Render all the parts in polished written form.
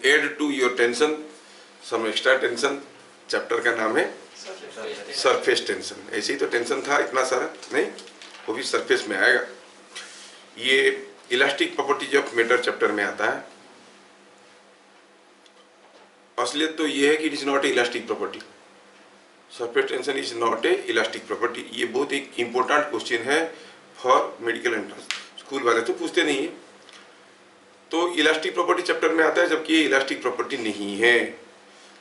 Add to your tension some extra tension. Chapter का नाम है सरफेस टेंशन। ऐसे ही तो टेंशन था इतना सारा, नहीं, वो भी सरफेस में आएगा। ये elastic properties of matter chapter में आता है। असलियत तो ये है कि it is not a elastic property. Surface tension is not a elastic property. ये बहुत एक इंपॉर्टेंट क्वेश्चन है फॉर मेडिकल एंट्रेंस। स्कूल वाले तो पूछते नहीं है। तो इलास्टिक प्रॉपर्टी चैप्टर में आता है, जबकि ये इलास्टिक प्रॉपर्टी नहीं है।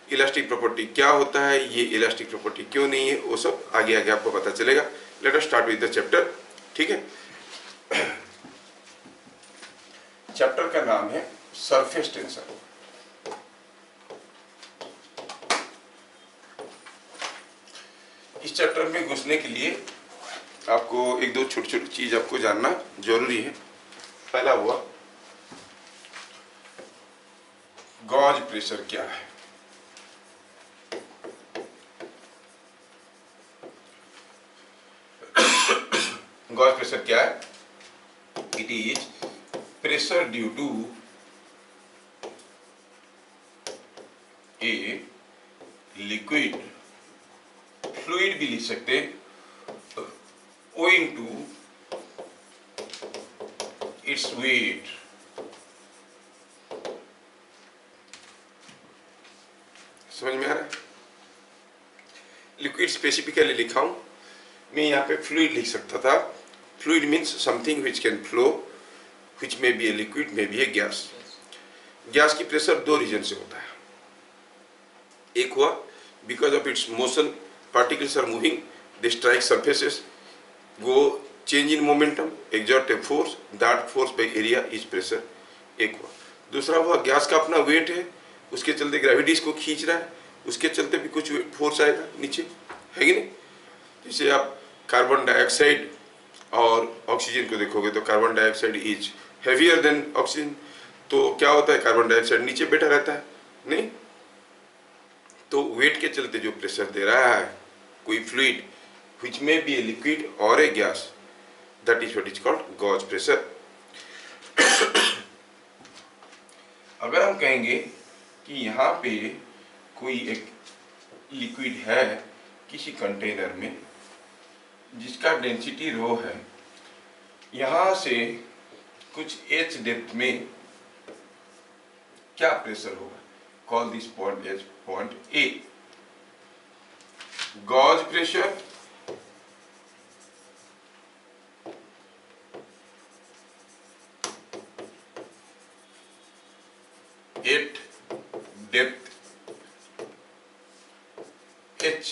इलास्टिक प्रॉपर्टी क्या होता है, ये इलास्टिक प्रॉपर्टी क्यों नहीं है, वो सब आगे आगे आपको पता चलेगा। Let us start with the chapter. ठीक है, चैप्टर का नाम है सरफेस टेंशन। इस चैप्टर में घुसने के लिए आपको एक दो छोटी छोटी चीज आपको जानना जरूरी है। पहला हुआ गॉज प्रेशर क्या है। गॉज प्रेशर क्या है? It is pressure due to a liquid, fluid भी लिख सकते, owing to its weight। समझ में आ रहा है? लिक्विड स्पेसिफिकली लिखा हूं मैं, यहाँ पे फ्लूइड लिख सकता था। Fluid means something which can flow, which may be a liquid, may be a gas. Gas की प्रेशर दो रीजन से होता है। एक हुआ because of its motion, particles are moving, they strike surfaces, go change in momentum, exert a force, that force by area is pressure। एक हुआ। दूसरा हुआ गैस का अपना वेट है, उसके चलते ग्रेविटी इसको खींच रहा है, उसके चलते भी कुछ फोर्स आएगा नीचे, है कि नहीं? जैसे आप कार्बन डाइऑक्साइड और ऑक्सीजन को देखोगे तो carbon dioxide is heavier than oxygen, तो क्या होता है, कार्बन डाइऑक्साइड नीचे बैठा रहता है, नहीं? तो वेट के चलते जो प्रेशर दे रहा है कोई fluid, which may be a liquid or a gas, that is what is called gauge pressure। अगर हम कहेंगे कि यहाँ पे कोई एक लिक्विड है किसी कंटेनर में जिसका डेंसिटी रो है, यहाँ से कुछ h डेप्थ में क्या प्रेशर होगा, call this point as point A। Gauge pressure at depth h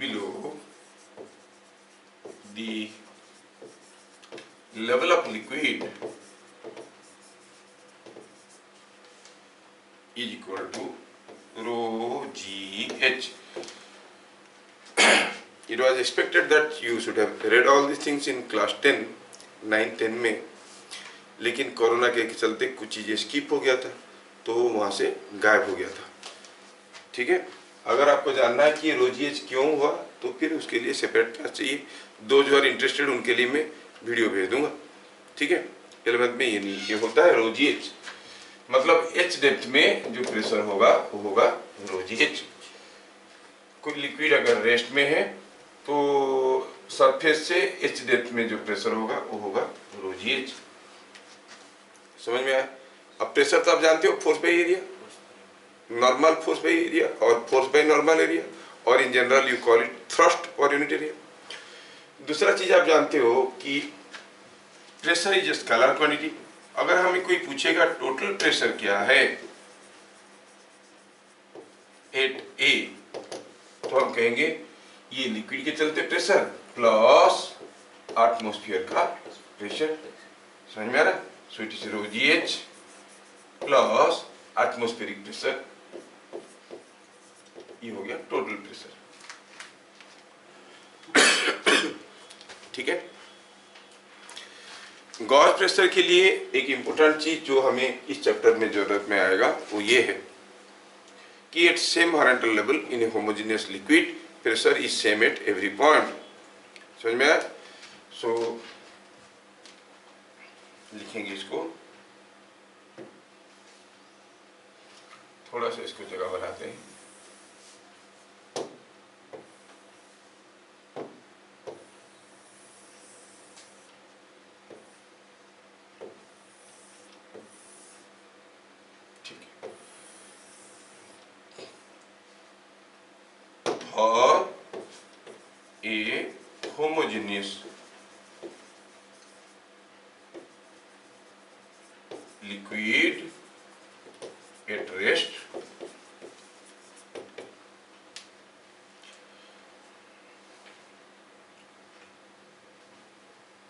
below the level of liquid is equal to rho gh। It was expected that you should have read all these things in class 10, 9-10 में, लेकिन corona के चलते कुछ चीजें skip हो गया था, तो वहां से गायब हो गया था। ठीक है, अगर आपको जानना है कि रो जीएच क्यों हुआ तो फिर उसके लिए सेपरेट क्लास चाहिए। दो जो आर इंटरेस्टेड उनके लिए मैं वीडियो भेज दूंगा। ठीक है, 11th में ये होता है रो जीएच, मतलब एच डेप्थ में जो प्रेशर होगा वो होगा रो जीएच। कोई लिक्विड अगर रेस्ट में है तो सरफेस से एच डेप्थ में जो प्रेशर होगा वो होगा रो जीएच। समझ में आया? अब प्रेशर तो आप जानते हो, force by area, normal force by area और फोर्स बाई नॉर्मल एरिया, और in general you call it thrust per unit area. दूसरा चीज आप जानते हो कि प्रेशर इज स्केलर क्वांटिटी। अगर हमें कोई पूछेगा टोटल प्रेशर क्या है एट ए, तो हम कहेंगे ये लिक्विड के चलते प्रेशर प्लस एटमॉस्फेयर का प्रेशर। समझ में आ रहा? So it is rho g h plus atmospheric pressure, ये हो गया टोटल प्रेशर। ठीक है, गॉज प्रेशर के लिए एक इंपॉर्टेंट चीज जो हमें इस चैप्टर में जरूरत में आएगा वो ये है कि at same horizontal level in a homogeneous liquid pressure is same at every point. समझ में आया? सो लिखेंगे इसको थोड़ा सा इसको जगह बनाते हैं। ठीक है, और ए homogeneous liquid at rest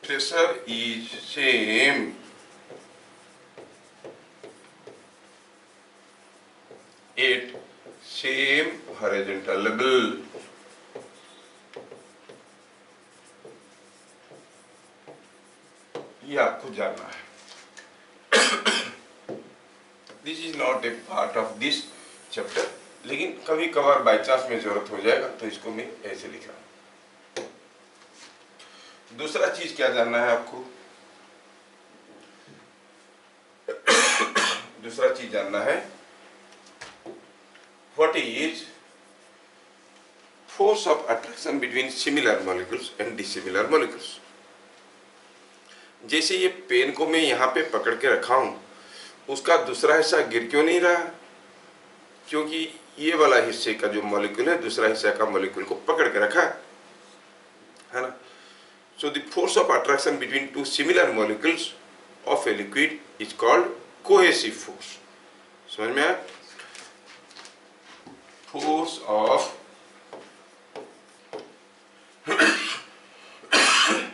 pressure is same at same horizontal level। ये आपको जानना है। This is not a part of this chapter, लेकिन कभी कभार बाई चांस में जरूरत हो जाएगा तो इसको मैं ऐसे लिख रहा हूं। दूसरा चीज क्या जानना है आपको? दूसरा चीज जानना है what is force of attraction between similar molecules and dissimilar molecules. जैसे ये पेन को मैं यहाँ पे पकड़ के रखा हूं, उसका दूसरा हिस्सा गिर क्यों नहीं रहा? क्योंकि ये वाला हिस्से का जो मॉलिक्यूल है दूसरा हिस्सा का मॉलिक्यूल को पकड़ के रखा है ना। So the force of attraction between two similar molecules of a liquid is called cohesive force. समझ में आया? Force of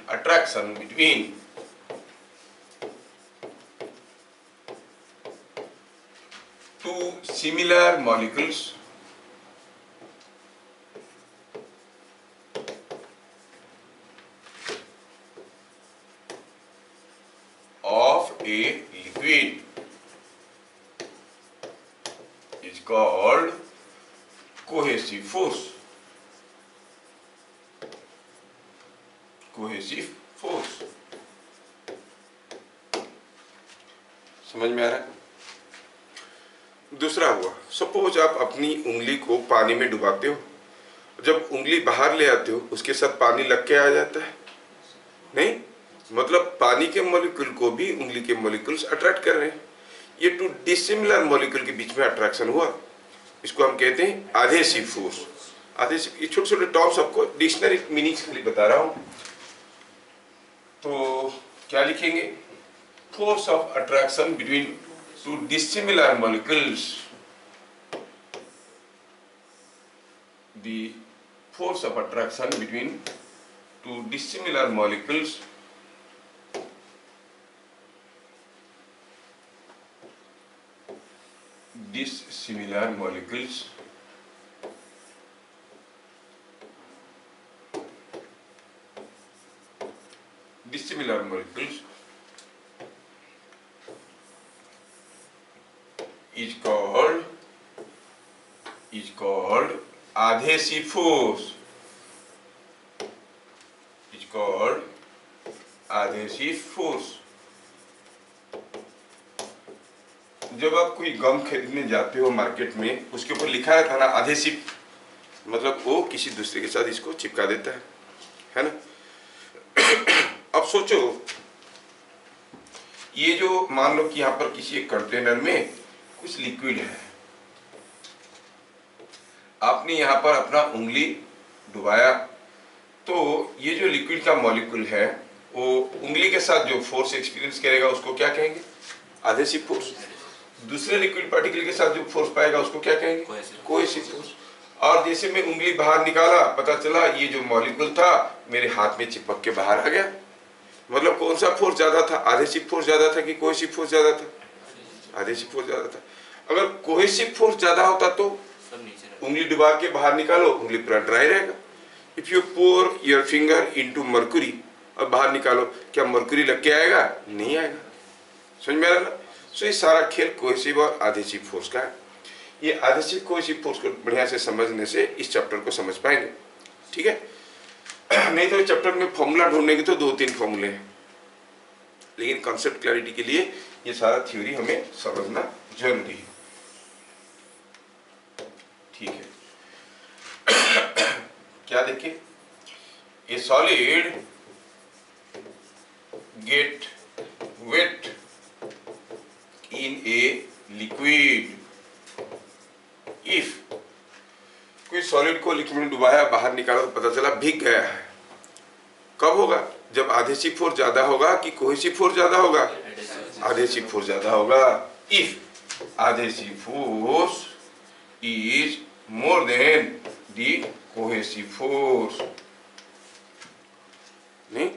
attraction between two similar molecules of a liquid is called cohesive force। cohesive force समझ में आ रहा है? दूसरा हुआ, सपोज आप अपनी उंगली को पानी में डुबाते हो, जब उंगली बाहर ले आते हो उसके साथ पानी लग के आ जाता है? नहीं, मतलब पानी के मॉलिक्यूल को भी उंगली के मॉलिक्यूल्स अट्रैक्ट कर रहे हैं। ये टू डिसिमिलर मॉलिक्यूल के बीच में अट्रैक्शन हुआ, इसको हम कहते हैं एडहेसिव फोर्स। एडहेसिव, ये छोटे छोटे टर्म्स आपको डिक्शनरी मीनिंग्स खाली बता रहा हूं। तो क्या लिखेंगे? Force of attraction between two dissimilar molecules, the force of attraction between two dissimilar molecules dissimilar molecules is called adhesive force। is called adhesive force। जब आप कोई गम खरीदने जाते हो मार्केट में, उसके ऊपर लिखा रहता है ना adhesive, मतलब वो किसी दूसरे के साथ इसको चिपका देता है ना। अब सोचो, ये जो मान लो कि यहाँ पर किसी एक कंटेनर में कुछ लिक्विड है, आपने यहाँ पर अपना उंगली डुबाया, तो ये जो लिक्विड का मॉलिक्यूल है वो उंगली के साथ जो फोर्स एक्सपीरियंस करेगा उसको क्या कहेंगे? Adhesive force. दूसरे लिक्विड पार्टिकल के साथ जो फोर्स पाएगा उसको क्या कहेंगे? Cohesive force. और जैसे मैं उंगली बाहर निकाला, पता चला ये जो मॉलिक्यूल था मेरे हाथ में चिपक के बाहर आ गया, मतलब कौन सा फोर्स ज्यादा था? एडहेसिव फोर्स ज्यादा था कि कोहेसिव फोर्स ज्यादा था? एडहेसिव फोर्स ज्यादा था। अगर कोहेसिव फोर्स ज्यादा होता तो उंगली डुबा के बाहर निकालो, उंगली पूरा ड्राई रहेगा। If you pour your finger into mercury और बाहर निकालो, क्या मर्क्यूरी लग के आएगा? नहीं आएगा। समझ में आ रहा ना? सो ये सारा खेल कोहेसिव और एडहेसिव फोर्स का है। ये एडहेसिव कोहेसिव फोर्स को बढ़िया से समझने से इस चैप्टर को समझ पाएंगे, ठीक है? नहीं तो चैप्टर में फॉर्मूला ढूंढने के तो 2-3 फॉर्मूले हैं, लेकिन कॉन्सेप्ट क्लैरिटी के लिए ये सारा थ्योरी हमें समझना जरूरी है। क्या देखें, a solid get wet in a liquid if, कोई सॉलिड को लिक्विड में डुबाया, बाहर निकाला तो पता चला भीग गया है। कब होगा? जब adhesive फोर्स ज्यादा होगा कि कोहेसिव फोर्स ज्यादा होगा? adhesive फोर्स ज्यादा होगा। If adhesive force is more then the cohesive force. नहीं,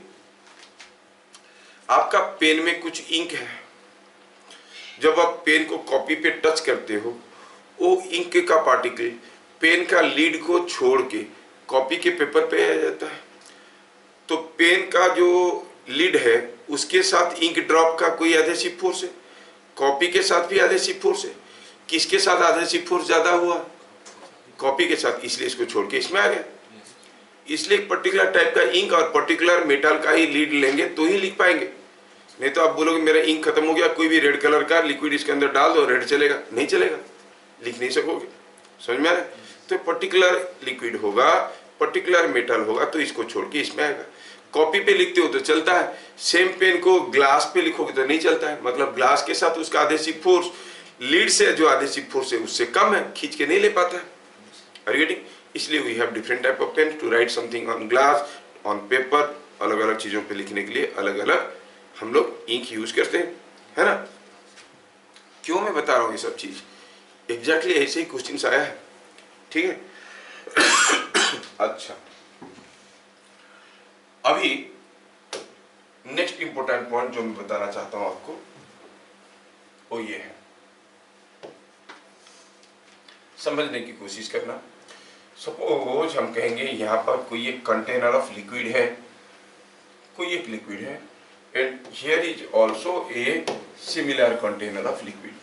आपका पेन में कुछ इंक है, जब आप पेन को कॉपी पे टच करते हो, वो इंक का पार्टिकल पेन का लीड को छोड़ के कॉपी के पेपर पे आ जाता है। तो पेन का जो लीड है उसके साथ इंक ड्रॉप का कोई एडहेसिव फोर्स है, कॉपी के साथ भी एडहेसिव फोर्स है। किसके साथ एडहेसिव फोर्स ज्यादा हुआ? कॉपी के साथ, इसलिए इसको छोड़ के इसमें आ गया। इसलिए एक पर्टिकुलर टाइप का इंक और पर्टिकुलर मेटल का ही लीड लेंगे तो ही लिख पाएंगे। नहीं तो आप बोलोगे मेरा इंक खत्म हो गया, कोई भी रेड कलर का लिक्विड इसके अंदर डाल दो, रेड चलेगा? नहीं चलेगा, लिख नहीं सकोगे। समझ में आ रहा है? तो पर्टिकुलर लिक्विड होगा, पर्टिकुलर मेटल होगा तो इसको छोड़ के इसमें आएगा। कॉपी पे लिखते हो तो चलता है, सेम पेन को ग्लास पे लिखोगे तो नहीं चलता है। मतलब ग्लास के साथ उसका एडहेसिव फोर्स लीड से जो एडहेसिव फोर्स है उससे कम है, खींच के नहीं ले पाता है। Are you getting? इसलिए we have different type of pen to write something on glass, on paper. अलग अलग चीजों पे लिखने के लिए अलग अलग हम लोग इंक यूज करते हैं, है ना। क्यों मैं बता रहा हूँ ये सब चीज? एग्जैक्टली ऐसे ही क्वेश्चन आया है, ठीक है। अच्छा, अभी नेक्स्ट इंपॉर्टेंट पॉइंट जो मैं बताना चाहता हूं आपको वो ये है, समझने की कोशिश करना। सपोज हम कहेंगे यहां पर कोई एक कंटेनर ऑफ लिक्विड है, कोई एक लिक्विड है, and here is also a similar container of liquid.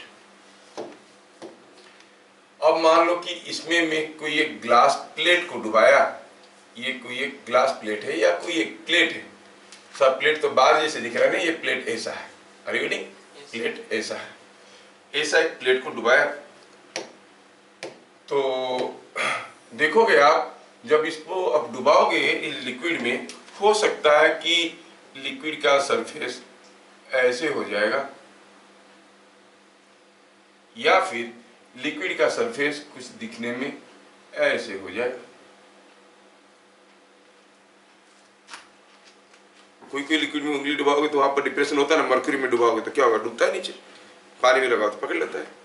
अब मान लो कि इसमें मैं कोई एक ग्लास प्लेट को डुबाया, ये कोई एक ग्लास प्लेट है या कोई एक प्लेट है। सब प्लेट तो बाहर जैसे दिख रहा है ना, ये प्लेट ऐसा है, आर यू गेटिंग? प्लेट ऐसा है, ऐसा एक प्लेट को डुबाया। तो देखोगे आप जब इसको अब डुबाओगे इस लिक्विड में, हो सकता है कि लिक्विड का सरफेस ऐसे हो जाएगा या फिर लिक्विड का सरफेस कुछ दिखने में ऐसे हो जाएगा। कोई कोई लिक्विड में उंगली डुबाओगे तो वहां पर डिप्रेशन होता है ना, मर्क्यूरी में डुबाओगे तो क्या होगा? डूबता है नीचे, पानी में लगाओ तो पकड़ लेता है।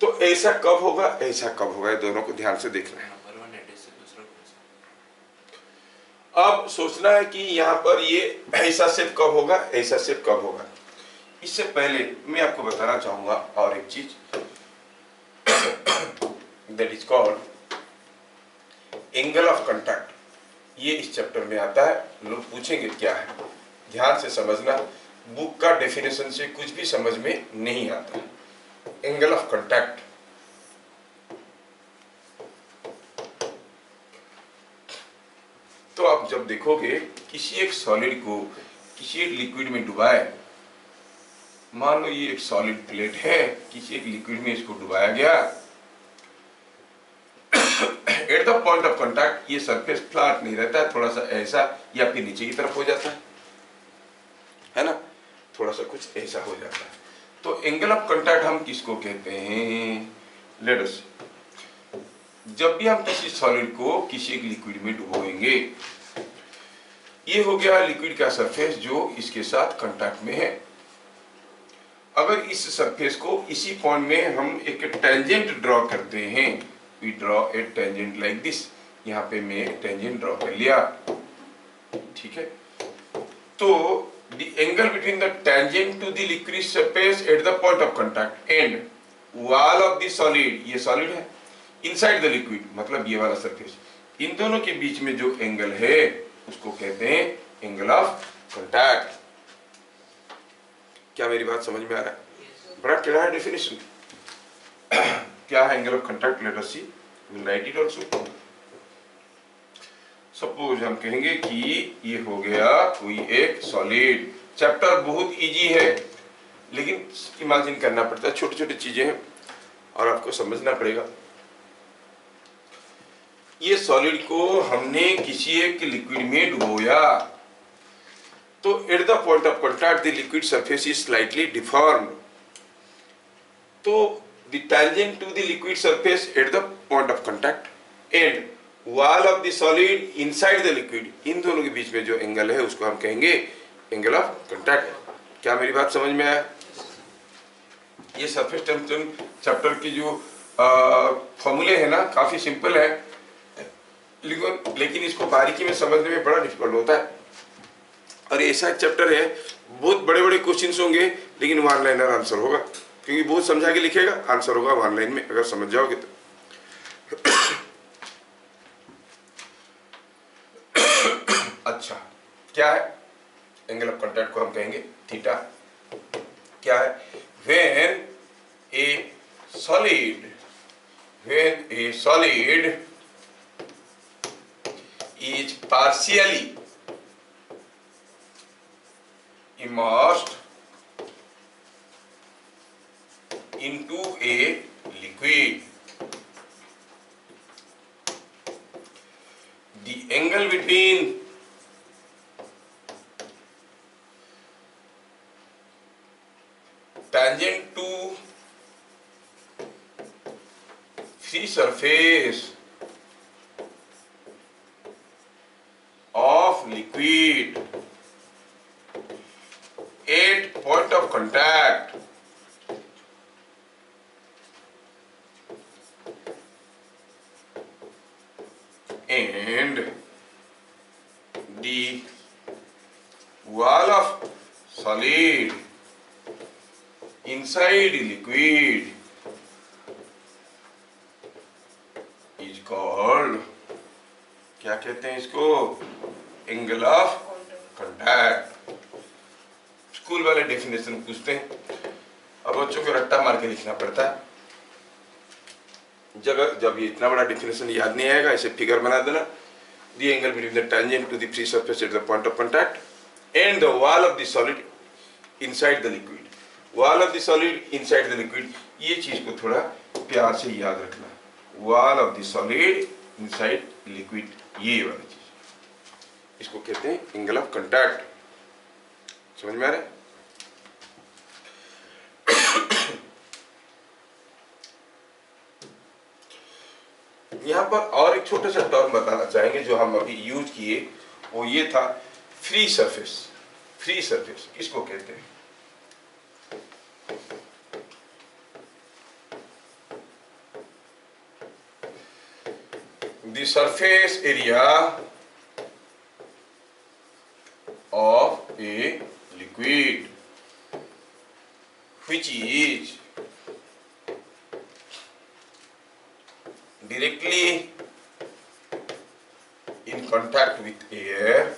तो ऐसा कब होगा, ऐसा कब होगा, दोनों को ध्यान से देखना है। अब सोचना है कि यहाँ पर ये ऐसा शेप कब होगा, ऐसा शेप कब होगा। इससे पहले मैं आपको बताना चाहूंगा और एक चीज, that is called angle of contact. ये इस चैप्टर में आता है, लोग पूछेंगे क्या है, ध्यान से समझना। बुक का डेफिनेशन से कुछ भी समझ में नहीं आता। एंगल ऑफ कांटेक्ट, तो आप जब देखोगे किसी एक सॉलिड को किसी एक लिक्विड में डुबाए, मान लो ये एक सॉलिड प्लेट है, किसी एक लिक्विड में इसको डुबाया गया, eight the point of contact ये सरफेस फ्लैट नहीं रहता है, थोड़ा सा ऐसा या फिर नीचे की तरफ हो जाता है ना, थोड़ा सा कुछ ऐसा हो जाता है। तो एंगल ऑफ कांटेक्ट हम किसको कहते हैं? लेट अस, जब भी हम किसी सॉलिड को किसी एक लिक्विड में डुबोएंगे, ये हो गया लिक्विड का सरफेस जो इसके साथ कांटेक्ट में है। अगर इस सरफेस को इसी पॉइंट में हम एक टेंजेंट ड्रॉ करते हैं, we draw a tangent like this, यहाँ पे मैं एक टेंजेंट ड्रॉ कर लिया, ठीक है। तो the angle between the tangent to the liquid surface at the point of contact and wall of the solid, ये solid है, inside the liquid मतलब ये वाला सरफेस, इन दोनों के बीच में जो एंगल है उसको कहते हैं एंगल ऑफ कांटेक्ट। क्या मेरी बात समझ में आ रहा है? बड़ा टेढ़ा है डेफिनेशन। क्या है angle of contact? Let us see, will write it also. Suppose हम कहेंगे कि ये हो गया कोई एक सॉलिड। चैप्टर बहुत इजी है लेकिन इमेजिन करना पड़ता है, छोटी छोटी चीजें हैं और आपको समझना पड़ेगा। ये सॉलिड को हमने किसी एक लिक्विड में डुबोया, तो at the point of contact the liquid surface is slightly deformed. तो the tangent to the liquid surface at the point of contact and wall of the solid inside the liquid, इन दोनों के बीच में जो angle है उसको हम कहेंगे एंगल ऑफ कॉन्टैक्ट। क्या मेरी बात समझ में आया? ये सरफेस टेंशन चैप्टर की जो फॉर्मूले है ना, काफी सिंपल है, लेकिन इसको बारीकी में समझने में बड़ा डिफिकल्ट होता है। और ऐसा एक चैप्टर है, बहुत बड़े बड़े क्वेश्चंस होंगे लेकिन वन लाइनर आंसर होगा, क्योंकि बहुत समझा के लिखेगा, आंसर होगा वन लाइन में अगर समझ जाओगे तो। अच्छा, क्या है एंगल ऑफ कॉन्टैक्ट को हम कहेंगे थीटा। क्या है? When A solid is partially immersed into a liquid, the angle between tangent to free surface of liquid at point of contact and the wall of solid inside liquid is called, क्या कहते हैं इसको? Angle of contact. School वाले definition पूछते हैं, अब बच्चों को रट्टा मार के लिखना पड़ता है। जब ये इतना बड़ा डेफिनेशन याद नहीं आएगा, इसे फिगर बना देना। The angle between the tangent to the free surface at the point of contact and the wall of the solid inside the liquid. Wall of the solid inside the liquid, ये चीज को थोड़ा प्यार से याद रखना। Wall of the solid inside liquid, ये वाली चीज, इसको कहते हैं एंगल ऑफ कॉन्टैक्ट। समझ में आ रहा है? यहां पर और एक छोटा सा टर्म बताना चाहेंगे जो हम अभी यूज किए, वो ये था फ्री सरफेस। फ्री सरफेस किसको कहते हैं? The surface area of a liquid which is directly in contact with air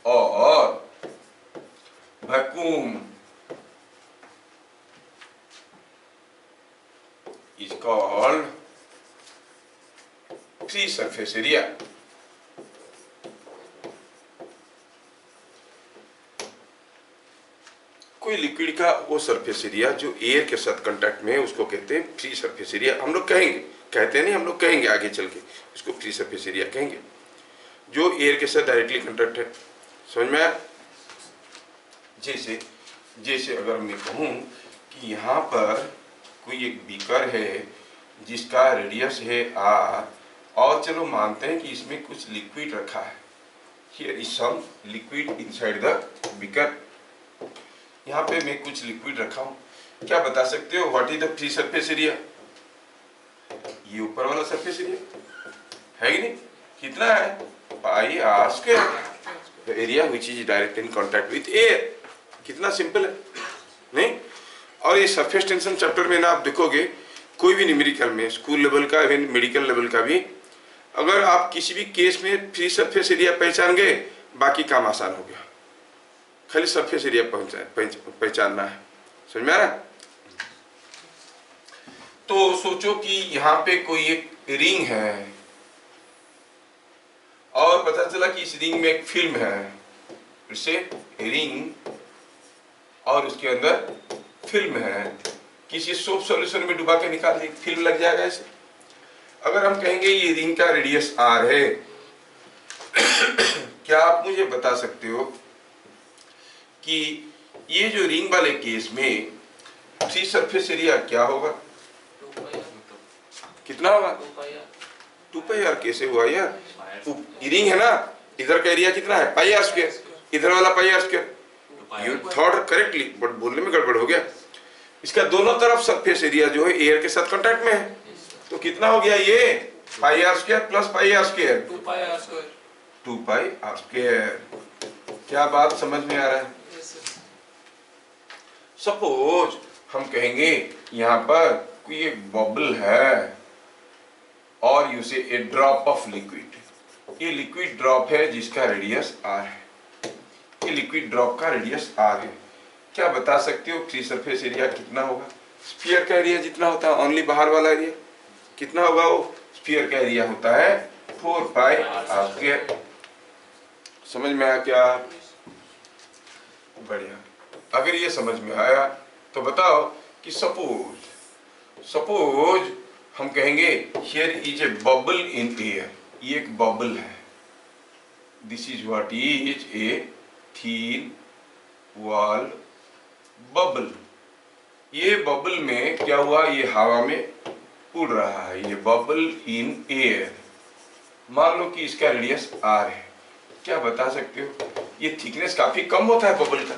or vacuum is called free surface area. कोई लिक्विड का वो सरफेस एरिया जो एयर के साथ कांटेक्ट में है उसको कहते हैं फ्री सरफेस एरिया। हम लोग कहेंगे, कहते नहीं, हम लोग कहेंगे आगे चल के इसको फ्री सरफेस एरिया कहेंगे, जो एयर के साथ डायरेक्टली कांटेक्ट है। समझ में आया? जैसे अगर मैं कहूँ कि यहाँ पर कोई एक बीकर है जिसका रेडियस है r, और चलो मानते हैं कि इसमें कुछ लिक्विड रखा है। Here is some liquid inside the beaker. यहाँ पे मैं कुछ लिक्विड रखा हूँ, क्या बता सकते हो what is the free surface area? ये ऊपर वाला सरफेस एरिया है कि नहीं? कितना है? पाई r square, the area which is direct in contact with air. कितना सिंपल है, नहीं? और ये सरफेस टेंशन चैप्टर में ना आप देखोगे, कोई भी न्यूमेरिकल में, स्कूल लेवल का, इवन मेडिकल लेवल का भी, अगर आप किसी भी केस में फ्री सरफेस एरिया पहचान गए, बाकी काम आसान हो गया। खाली सरफेस एरिया पहचानना है। समझ में आ रहा है? तो सोचो कि यहाँ पे कोई एक रिंग है और पता चला कि इस रिंग में एक फिल्म है, इसे रिंग और उसके अंदर फिल्म है, किसी सोप सॉल्यूशन में डुबा के निकाल दी, फिल्म लग जाएगा ऐसे। अगर हम कहेंगे ये रिंग का रेडियस r है, क्या आप मुझे बता सकते हो कि ये जो रिंग वाले केस में फ्री सरफेस एरिया क्या होगा? कितना होगा? 2πr। कैसे हुआ यार? रिंग है ना, इधर का एरिया कितना है? πr², इधर वाला πr²। You thought correctly, but बोलने में गड़बड़ हो गया। इसका दोनों तरफ सरफेस एरिया जो है एयर के साथ कांटेक्ट में है, तो कितना हो गया ये? πr² plus πr², 2πr²। क्या बात समझ में आ रहा है? सपोज हम कहेंगे यहाँ पर कोई एक बबल है और यू से ए ड्रॉप ऑफ लिक्विड। ये लिक्विड ड्रॉप है जिसका रेडियस r है। ये लिक्विड ड्रॉप का रेडियस r है। क्या बता सकते हो फ्री सरफेस एरिया कितना होगा? स्फीयर का एरिया जितना होता है, ओनली बाहर वाला एरिया कितना होगा? वो स्फीयर का एरिया होता है 4πr²। समझ में आया क्या? बढ़िया। अगर ये समझ में आया तो बताओ कि सपोज हम कहेंगे here is a bubble in air. ये एक बबल है, this is what is A thin wall bubble. ये बबल में क्या हुआ? ये हवा में उड़ रहा है, ये बबल इन एयर। मान लो कि इसका रेडियस r है। क्या बता सकते हो? ये थिकनेस काफी कम होता है बबल का,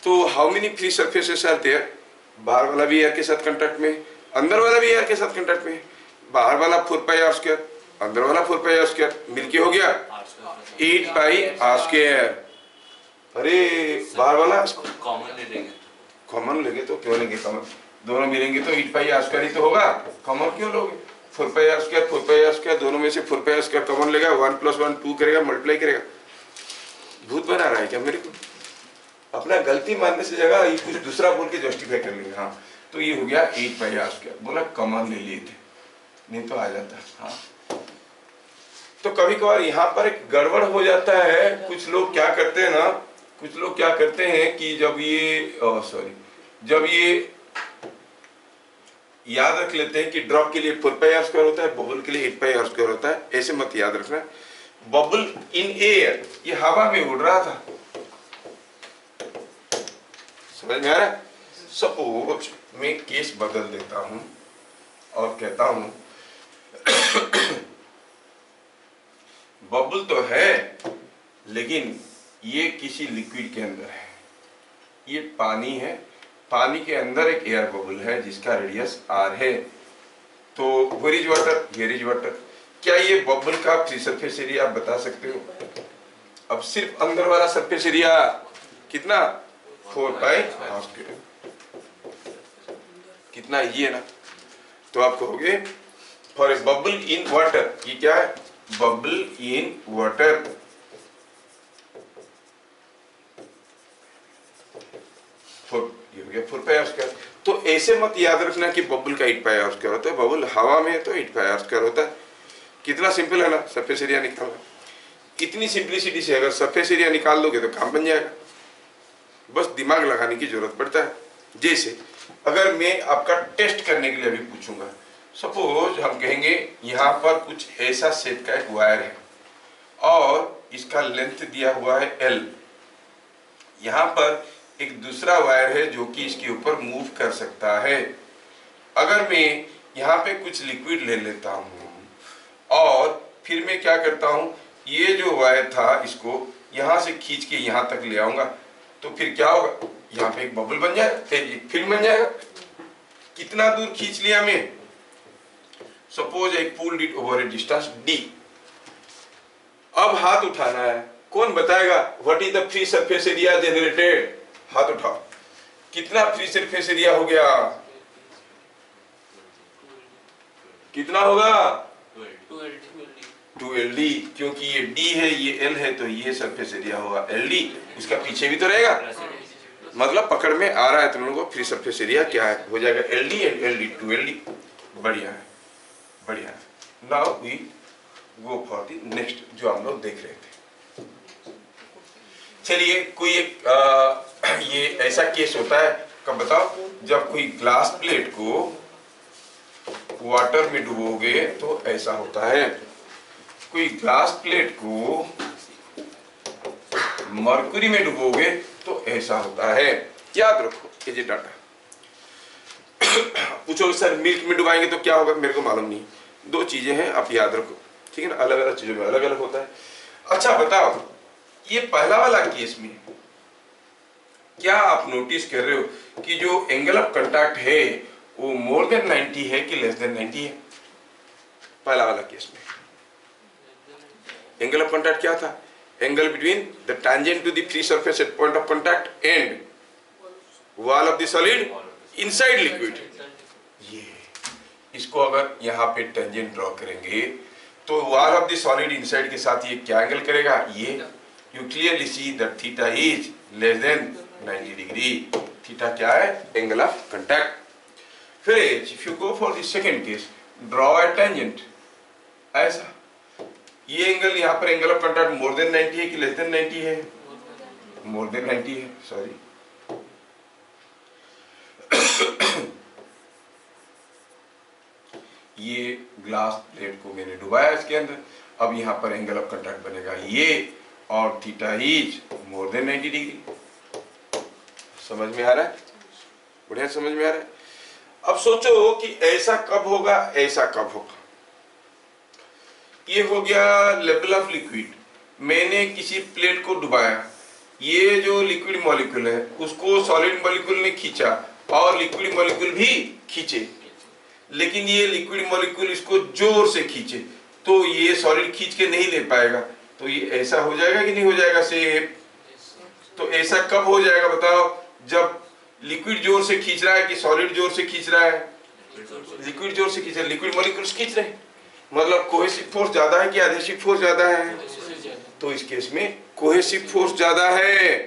तो how many free surfaces are there? बाहर वाला भी एयर के साथ कांटेक्ट में, अंदर वाला भी एयर के साथ कांटेक्ट में। बाहर वाला 4πr², अंदर वाला 4πr², मिलके हो गया 8πr²। अरे बाहर वाला कॉमन लेंगे तो क्यों लेंगे कॉमन? दोनों मिलेंगे तो 8πr² ही तो होगा। कॉमन क्यों लोगे? 4πr² दोनों में से 4πr² कॉमन लेगा, 1 + 1 2 करेगा, मल्टीप्लाई करेगा। भूत बना रहा है क्या मेरे को? अपना गलती मानने से जगह ये कुछ दूसरा बोल के जस्टिफाई कर लेंगे। हाँ, तो ये हो गया 8πr²। बोला कॉमन ले लिए थे, नहीं तो आ जाता। हाँ, तो कभी कभार यहाँ पर एक गड़बड़ हो जाता है। कुछ लोग क्या करते हैं ना, कुछ लोग क्या करते हैं कि जब ये याद रख लेते हैं कि ड्रॉप के लिए 4πr² होता है, बबल के लिए 8πr² होता है। ऐसे मत याद रखना। बबल इन एयर, ये हवा में उड़ रहा था। समझ में आ रहा है? सपोज मैं केस बदल देता हूं और कहता हूं बबल तो है लेकिन ये किसी लिक्विड के अंदर है। ये पानी है, पानी के अंदर एक एयर बबल है जिसका रेडियस r है। तो where is water? Here is water. क्या ये बबल का फ्री सरफेस एरिया आप बता सकते हो? अब सिर्फ अंदर वाला सरफेस एरिया कितना? 4πr²। कितना ये ना, तो आप कहोगे for a bubble in water. ये क्या है? Bubble in water. ये हो गया 4πr²। तो ऐसे मत याद रखना कि बबल का 8πr² होता है। बबल हवा में है तो 8πr² होता है। कितना सिंपल है ना सरफेस एरिया निकालना। इतनी सिंपलिसिटी से अगर सरफेस एरिया निकाल दोगे तो काम बन जाएगा। बस दिमाग लगाने की जरूरत पड़ता है। जैसे अगर मैं आपका टेस्ट करने के लिए अभी पूछूंगा, सपोज हम कहेंगे यहाँ पर कुछ ऐसा शेप का एक वायर है और इसका लेंथ दिया हुआ है l। यहाँ पर एक दूसरा वायर है जो कि इसके ऊपर मूव कर सकता है। अगर मैं यहाँ पे कुछ लिक्विड ले लेता हूँ और फिर मैं क्या करता हूँ, ये जो वायर था इसको यहाँ से खींच के यहाँ तक ले आऊंगा, तो फिर क्या होगा? यहाँ पे एक बबल बन जाएगा, एक फिल्म बन जाएगा। कितना दूर खींच लिया मैं? Suppose I pulled it over A distance d। अब हाथ उठाना है। कौन बताएगा what is the free surface area generated? हाथ उठाओ। कितना फ्री सरफेस एरिया हो गया? कितना होगा? 2LD। क्योंकि ये d है ये l है तो ये सरफेस एरिया होगा LD। इसका पीछे भी तो रहेगा, मतलब पकड़ में आ रहा है तुम लोगों को फ्री सरफेस एरिया क्या है, हो जाएगा LD एंड LD 2LD। बढ़िया है, बढ़िया है। Now we go for the next जो हम लोग देख रहे थे। चलिए कोई एक ये ऐसा केस होता है कब बताओ? जब कोई ग्लास प्लेट को वाटर में डुबोगे तो ऐसा होता है, कोई ग्लास प्लेट को मरकुरी में डुबोगे तो ऐसा होता है। याद रखो ये डाटा। पूछोगे सर मिल्क में डुबाएंगे तो क्या होगा? मेरे को मालूम नहीं, दो चीजें हैं, आप याद रखो, ठीक है ना? अलग अलग चीजों में अलग अलग होता है। अच्छा बताओ, ये पहला वाला केस में क्या आप नोटिस कर रहे हो कि जो एंगल ऑफ कांटेक्ट है वो मोर देन 90 है कि लेस देन 90 है? पहला वाला केस में एंगल ऑफ कांटेक्ट क्या था? Angle between the tangent to the free surface at point of contact and wall of the solid inside liquid. ये इसको अगर यहाँ पे टेंजेंट ड्रॉ करेंगे तो wall of the solid inside के साथ ये क्या एंगल करेगा? ये you clearly see that theta is less than 90 degree. Theta क्या है? Angle of contact. फिर if you go for the second case, draw a tangent, ऐसा ये एंगल यहाँ पर angle of contact more than 90 है कि लेस देन 90 है? मोर देन 90 है, सॉरी। ये ग्लास प्लेट को मैंने डुबाया इसके अंदर, अब यहाँ पर एंगल ऑफ कांटेक्ट बनेगा ये, और theta is more than 90 degree. समझ में आ रहा है? बढ़िया समझ में आ रहा है। अब सोचो कि ऐसा कब होगा, ऐसा कब होगा। ये हो गया लेवल ऑफ लिक्विड, मैंने किसी प्लेट को डुबाया, ये जो लिक्विड मॉलिक्यूल है उसको सॉलिड मॉलिक्यूल ने खींचा और लिक्विड मॉलिक्यूल भी खींचे, लेकिन ये लिक्विड मॉलिक्यूल इसको जोर से खींचे तो ये सॉलिड खींच के नहीं ले पाएगा, तो ये ऐसा हो जाएगा कि नहीं हो जाएगा शेप? तो ऐसा कब हो जाएगा बताओ? जब लिक्विड जोर से खींच रहा है कि सॉलिड जोर से खींच रहा है? लिक्विड जोर से खींच रहा है, लिक्विड मॉलिक्यूल्स खींच रहे हैं, मतलब कोहेसिव फोर्स ज्यादा है कि एडहेसिव फोर्स ज्यादा है? तो इस केस में कोहेसिव फोर्स ज्यादा है।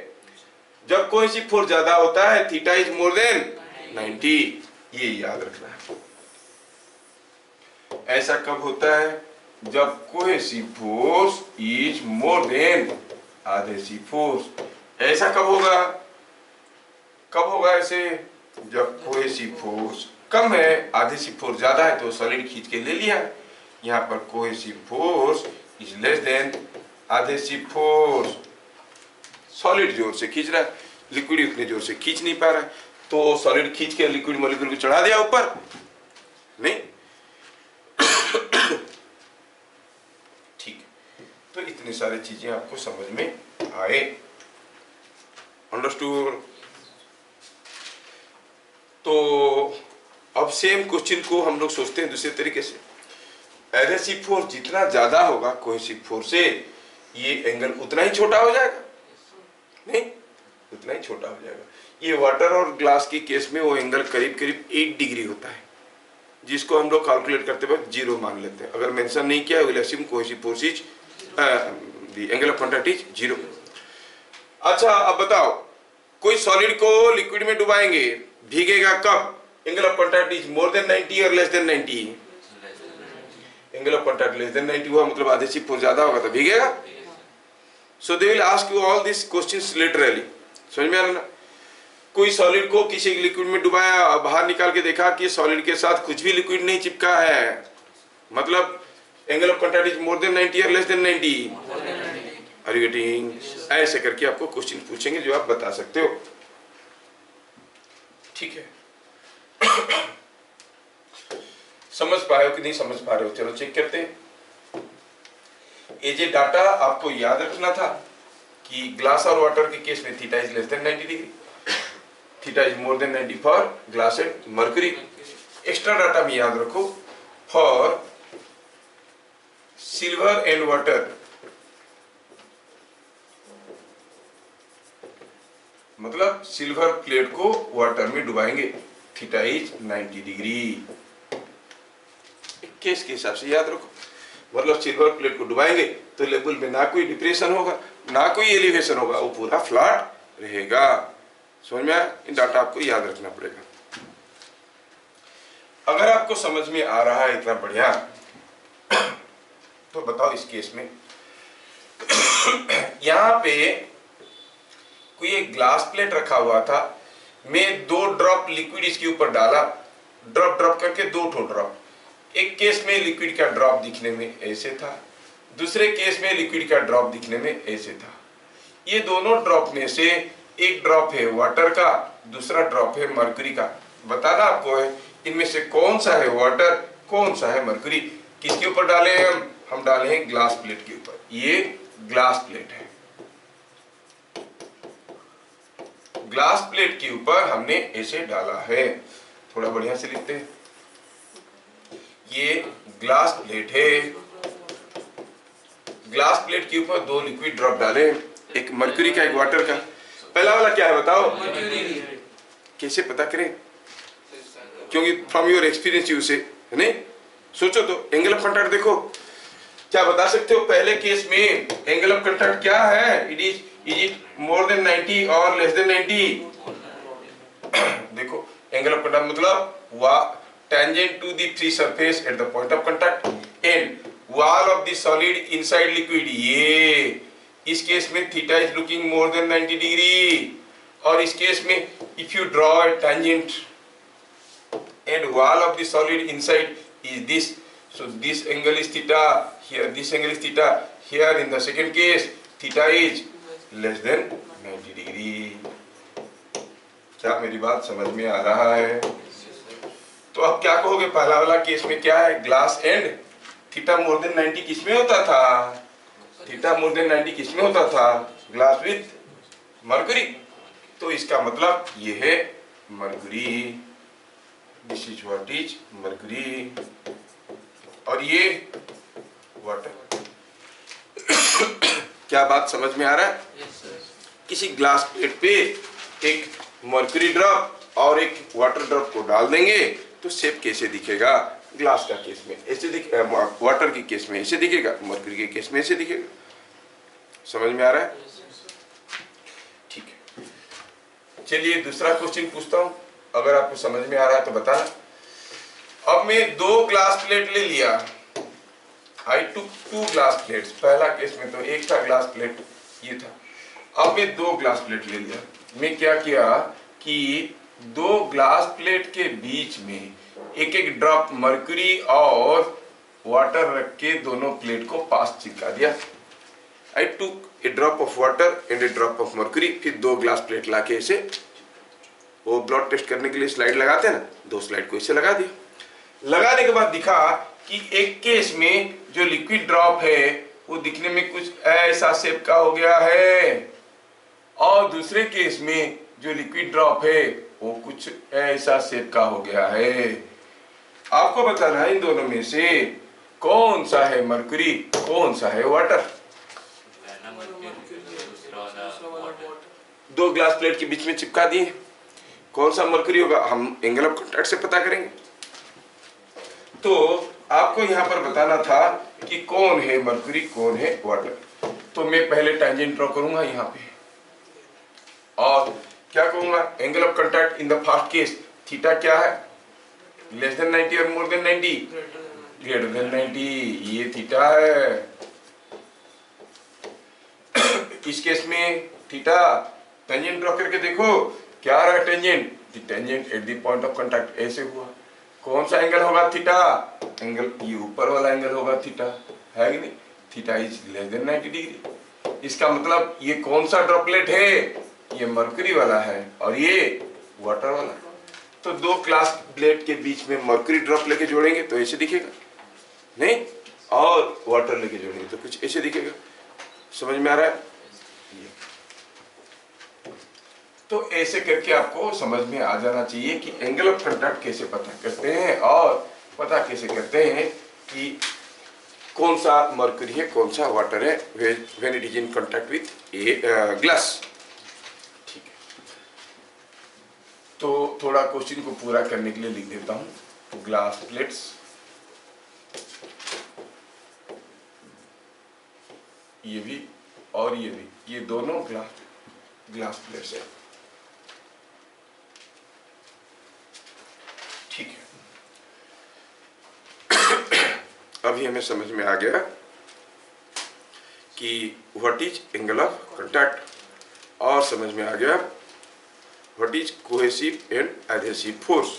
जब कोहेसिव फोर्स ज्यादा होता है थीटा इज मोर देन 90, ये याद रखना है। ऐसा कब होता है? जब cohesive force is more then adhesive force. ऐसा कब होगा? कब होगा ऐसे? जब कोहेसिव फोर्स कम है, एडहेसिव फोर्स ज्यादा है, तो सॉलिड खींच के ले लिया। यहाँ पर cohesive force is less then adhesive force, solid जोर से खींच रहा है, लिक्विड उतने जोर से खींच नहीं पा रहा है, तो सॉलिड खींच के लिक्विड मॉलिक्यूल को चढ़ा दिया ऊपर, नहीं? ठीक, तो इतनी सारी चीजें आपको समझ में आए, अंडरस्टूड? तो अब सेम क्वेश्चन को हम लोग सोचते हैं दूसरे तरीके से। एडहेसिव फोर्स जितना ज्यादा होगा कोहेसिव फोर्स से, ये एंगल उतना ही छोटा हो जाएगा, नहीं? उतना ही छोटा हो जाएगा। ये वाटर और ग्लास के केस में वो एंगल करीब करीब 8 डिग्री होता है, जिसको हम लोग कैलकुलेट करते वक्त 0 मान लेते हैं। अगर मेंशन नहीं किया will assume cohesive force is the angle of contact is 0। अच्छा अब बताओ, कोई सॉलिड को लिक्विड में डुबाएंगे, भीगेगा कब? Angle of contact is more than 90 और less than 90? Angle of contact less than 90 हुआ मतलब एडहेसिव फोर्स ज्यादा होगा तो भीगेगा। So they will ask you all this questions literally. समझ में आ रहा ना? कोई सॉलिड को किसी लिक्विड में डुबाया, बाहर निकाल के देखा कि सॉलिड के साथ कुछ भी लिक्विड नहीं चिपका है, मतलब angle of contact is more than 90 और less than 90? Are you getting? ऐसे करके आपको क्वेश्चन पूछेंगे जो आप बता सकते हो, ठीक है? समझ पाए हो कि नहीं समझ पा रहे हो? चलो चेक करते हैं। ये डाटा आपको याद रखना था कि ग्लास और वाटर के केस में theta is less than 90 degree, theta is more than 90 for glass and mercury. Extra data भी याद रखो, फॉर सिल्वर एंड वाटर, मतलब सिल्वर प्लेट को वाटर में डुबाएंगे, थीटा इज 90 डिग्री। केस के हिसाब से याद रखो, मतलब सिल्वर प्लेट को डुबाएंगे तो लेवल में ना कोई डिप्रेशन होगा ना कोई एलिवेशन होगा, वो पूरा फ्लैट रहेगा। समझ में आया? इन डाटा आपको याद रखना पड़ेगा। अगर आपको समझ में आ रहा है इतना बढ़िया, तो बताओ इस केस में यहाँ पे कोई एक ग्लास प्लेट रखा हुआ था, में 2 ड्रॉप लिक्विड इसके ऊपर डाला, ड्रॉप ड्रॉप करके 2 ठो ड्रॉप। एक केस में लिक्विड का ड्रॉप दिखने में ऐसे था, दूसरे केस में लिक्विड का ड्रॉप दिखने में ऐसे था। ये दोनों ड्रॉप में से एक ड्रॉप है वाटर का, दूसरा ड्रॉप है मरकरी का। बताना आपको है इनमें से कौन सा है वाटर, कौन सा है मरकरी। किसके ऊपर डाले हैं हम डाले हैं ग्लास प्लेट के ऊपर। ये ग्लास प्लेट है, ग्लास प्लेट के ऊपर हमने ऐसे डाला है। थोड़ा बढ़िया से लिखते हैं, ये ग्लास प्लेट है, ग्लास प्लेट के ऊपर 2 लिक्विड ड्रॉप डाले, एक मरकरी का एक वाटर का। पहला वाला क्या है बताओ, कैसे पता करें, क्योंकि फ्रॉम योर एक्सपीरियंस यू से, है नहीं? सोचो तो एंगल ऑफ कंटैक्ट देखो, क्या बता सकते हो पहले केस में एंगल ऑफ कंटैक्ट क्या है? इज इट मोर देन 90 और लेस देन 90? देखो एंगल ऑफ कंटैक्ट मतलब tangent to the free surface at the point of contact and wall of the solid inside liquid। ये इस केस में theta is looking more than 90 degree, और इस case में if you draw a tangent and wall of the solid inside is this, so this angle is theta, here this angle is theta, here in the second case theta is less than 90 degree. क्या मेरी बात समझ में आ रहा है? तो अब क्या कहोगे, पहला वाला केस में क्या है, glass and theta more than 90 किस में होता था? थीटा मोर देन 90 किस में होता था? Glass with mercury. तो इसका मतलब ये है mercury, this is what is mercury, और ये वाटर। क्या बात समझ में आ रहा है? किसी ग्लास प्लेट पे एक मरकरी ड्रॉप और एक वाटर ड्रॉप को डाल देंगे तो शेप कैसे दिखेगा? ग्लास का केस में ऐसे दिखे, वाटर के केस में ऐसे दिखेगा, मरकरी के केस में ऐसे दिखेगा। समझ में आ रहा है? ठीक है, चलिए दूसरा क्वेश्चन पूछता हूं, अगर आपको समझ में आ रहा है तो बताना। अब मैं 2 ग्लास प्लेट ले लिया, आई टुक 2 ग्लास प्लेट्स। पहला केस में तो एक था ग्लास प्लेट, ये था। अब मैं 2 ग्लास प्लेट ले लिया। मैं क्या किया कि 2 ग्लास प्लेट के बीच में एक एक ड्रॉप मरकरी और वाटर रख के दोनों प्लेट को पास चिपका दिया। I took a drop of water and a drop of mercury, फिर 2 ग्लास प्लेट लाके इसे, वो ब्लड टेस्ट करने के लिए स्लाइड लगाते हैं ना, 2 स्लाइड को इसे लगा दिया। लगाने के बाद दिखा कि एक केस में जो लिक्विड ड्रॉप है वो दिखने में कुछ ऐसा शेप का हो गया है, और दूसरे केस में जो लिक्विड ड्रॉप है वो कुछ ऐसा शेप का हो गया है। आपको बताना है इन दोनों में से कौन सा है मरकरी, कौन सा है वाटर। 2 ग्लास प्लेट के बीच में चिपका दिए, कौन सा मरकरी होगा हम एंगल ऑफ कॉन्टैक्ट से पता करेंगे। तो आपको यहाँ पर बताना था कि कौन है मरकरी, कौन है वाटर। तो मैं पहले टेंजेंट ड्रॉ करूंगा यहाँ पे, और क्या कहूंगा, angle of contact in the first case theta क्या है, लेस देन 90 और मोर देन 90, ग्रेटर देन 90, ये थीटा है। इस केस में थीटा, टेंजेंट ड्रॉ करके देखो क्या आ रहा है tangent, tangent at the point of contact ऐसे हुआ। कौन सा एंगल होगा थीटा, एंगल ये ऊपर वाला एंगल होगा थीटा, है कि नहीं? Theta is less than 90 degree. इसका मतलब ये कौन सा ड्रॉपलेट है, ये मरकरी वाला है और ये वाटर वाला। तो 2 ग्लास प्लेट के बीच में मरकरी ड्रॉप लेके जोड़ेंगे तो ऐसे दिखेगा, नहीं, और वाटर लेके जोड़ेंगे तो कुछ ऐसे दिखेगा। समझ में आ रहा है? तो ऐसे करके आपको समझ में आ जाना चाहिए कि एंगल ऑफ कॉन्टैक्ट कैसे पता करते हैं, और पता कैसे करते हैं कि कौन सा मरकरी है, कौन सा वाटर है, when it is in contact with a glass. ठीक है, तो थोड़ा क्वेश्चन को पूरा करने के लिए लिख देता हूं। ग्लास प्लेट्स, ये भी और ये भी, ये दोनों ग्लास प्लेट्स है। ठीक है, अभी हमें समझ में आ गया कि what is angle of contact, और समझ में आ गया what is cohesive and adhesive force.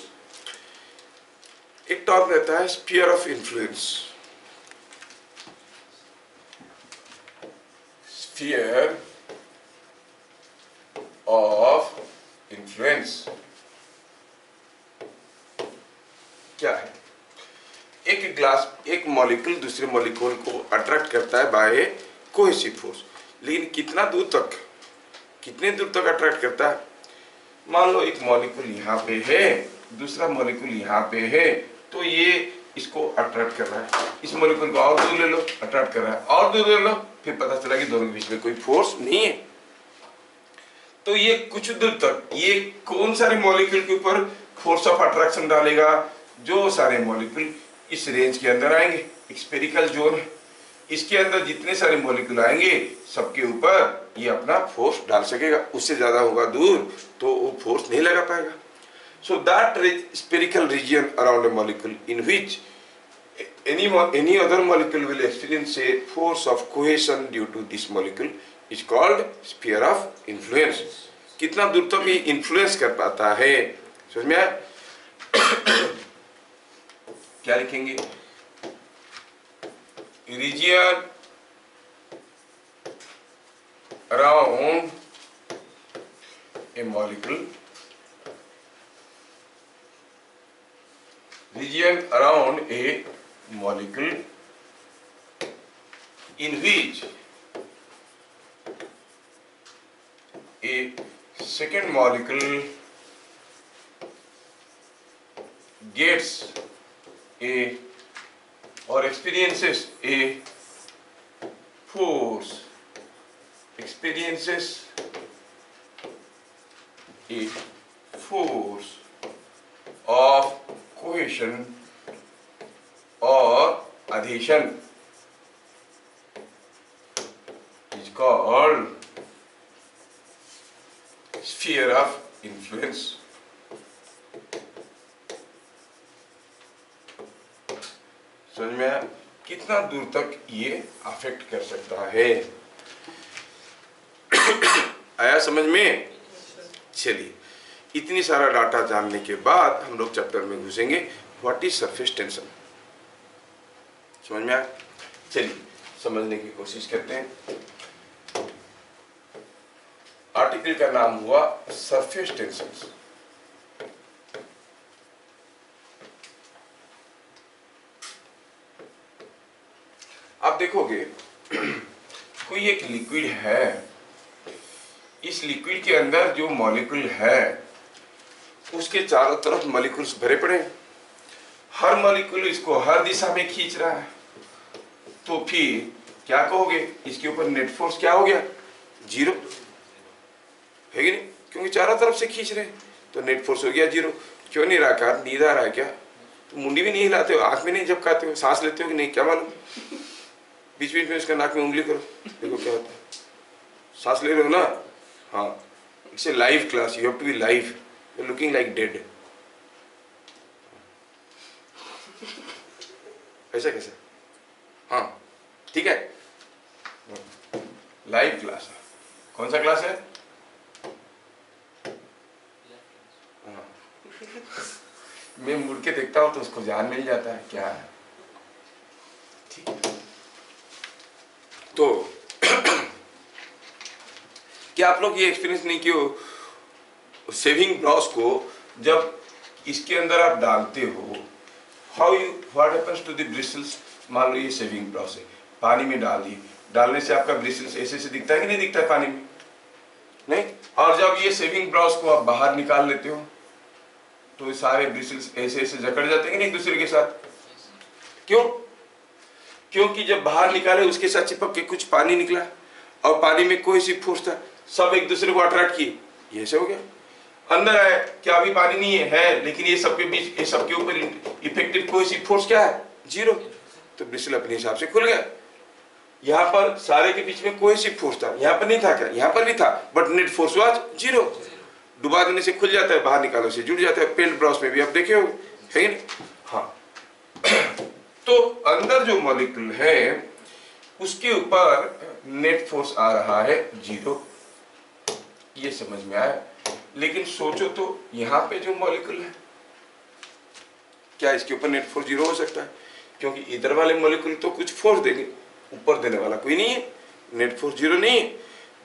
एक टॉप रहता है sphere of influence. Sphere of influence क्या है? एक मॉलिक्यूल दूसरे मॉलिक्यूल को अट्रैक्ट करता है बाय कोहेसिव फोर्स, लेकिन कितने दूर तक अट्रैक्ट करता है? मान लो एक मॉलिक्यूल यहाँ पे है, दूसरा मॉलिक्यूल यहाँ पे है, तो ये इसको अट्रैक्ट कर रहा है, इस मॉलिक्यूल को और दूर ले लो, अट्रैक्ट कर रहा है, और दूर ले लो, फिर पता चला कि दोनों के बीच में कोई फोर्स नहीं है। तो ये कुछ दूर तक ये कौन सारे मॉलिक्यूल के ऊपर फोर्स ऑफ अट्रैक्शन डालेगा? जो सारे मॉलिक्यूल इस रेंज के अंदर आएंगे, स्फेरिकल जोन है, इसके अंदर जितने सारे मॉलिक्यूल आएंगे सबके ऊपर ये अपना फोर्स डाल सकेगा। उससे ज्यादा होगा दूर तो वो फोर्स नहीं लगा पाएगा। So that spherical region around a molecule in which any other molecule will experience a force of cohesion due to this molecule is called sphere of influence। कितना दूर तक ये इन्फ्लुएंस कर पाता है, समझ में आया? क्या लिखेंगे? Region around a molecule, region around a molecule in which a second molecule gets a or experiences a force, of cohesion or adhesion is called sphere of influence। समझ में आया? कितना दूर तक ये अफेक्ट कर सकता है? आया समझ में? चलिए, इतनी सारा डाटा जानने के बाद हम लोग चैप्टर में घुसेंगे व्हाट इज सरफेस टेंशन। समझ में आया? चलिए समझने की कोशिश करते हैं। आर्टिकल का नाम हुआ सरफेस टेंशन। आप देखोगे कोई एक लिक्विड है, इस लिक्विड के अंदर जो मॉलिक्यूल है उसके चारों तरफ मॉलिक्यूल्स भरे पड़े हैं, हर मॉलिक्यूल इसको हर दिशा में खींच रहा है, तो फिर क्या कहोगे? इसके ऊपर नेट फोर्स क्या हो गया? जीरो, है कि नहीं? क्योंकि चारों तरफ से खींच रहे हैं तो नेट फोर्स हो गया जीरो। क्यों नहीं रहा? नींद आ रहा है क्या? तो मुंडी भी नहीं हिलाते हो, आंख में नहीं झपकाते हो, सांस लेते हो कि नहीं, क्या मालूम? बीच बीच में उसका नाक में उंगली करो, देखो क्या होता है। सांस ले रहे हो ना? हाँ, it's a live class, you have to be live, you are looking like dead. ऐसा कैसे? हाँ ठीक है, लाइव क्लास है। कौन सा क्लास है? हाँ। मैं मुड़ के देखता हूँ तो उसको जान मिल जाता है क्या है। ठीक है, तो क्या आप लोग ये एक्सपीरियंस नहीं किए सेविंग ब्रश को जब इसके अंदर आप डालते हो, what happens to the bristles? मान लो ये सेविंग ब्रश है, पानी में डाल दी, डालने से आपका ब्रिसल्स ऐसे से दिखता है कि नहीं दिखता है पानी में? नहीं। और जब ये सेविंग ब्रश को आप बाहर निकाल लेते हो तो सारे ब्रिसल्स ऐसे ऐसे जकड़ जाते हैं कि नहीं एक दूसरे के साथ? क्यों? क्योंकि जब बाहर निकाले उसके साथ चिपक के कुछ पानी निकला और पानी में कोई सी फोर्स था, सब एक दूसरे को अट्रैक्ट किए, ये ऐसे हो गया। अंदर आए, क्या अभी पानी नहीं है, लेकिन ये सबके बीच, ये सबके ऊपर इफेक्टिव कोई सी फोर्स क्या है? जीरो। तो ब्रिसल अपने हिसाब से खुल गया। यहाँ पर सारे के बीच में कोई सी फोर्स था, यहाँ पर नहीं था क्या? यहाँ पर भी था, but net force was zero. डुबा देने से खुल जाता है, बाहर निकालो से जुड़ जाता है। पेंट ब्रश में भी आप देखे हो, है नहीं? हाँ। तो अंदर जो मॉलिक्यूल है उसके ऊपर नेट फोर्स आ रहा है जीरो। ये समझ में आया? लेकिन सोचो तो यहाँ पे जो मॉलिक्यूल है, क्या इसके ऊपर नेट फोर्स 0 हो सकता है? क्योंकि इधर वाले मॉलिक्यूल तो कुछ फोर्स देंगे, ऊपर देने वाला कोई नहीं है, नेट फोर्स 0 नहीं है।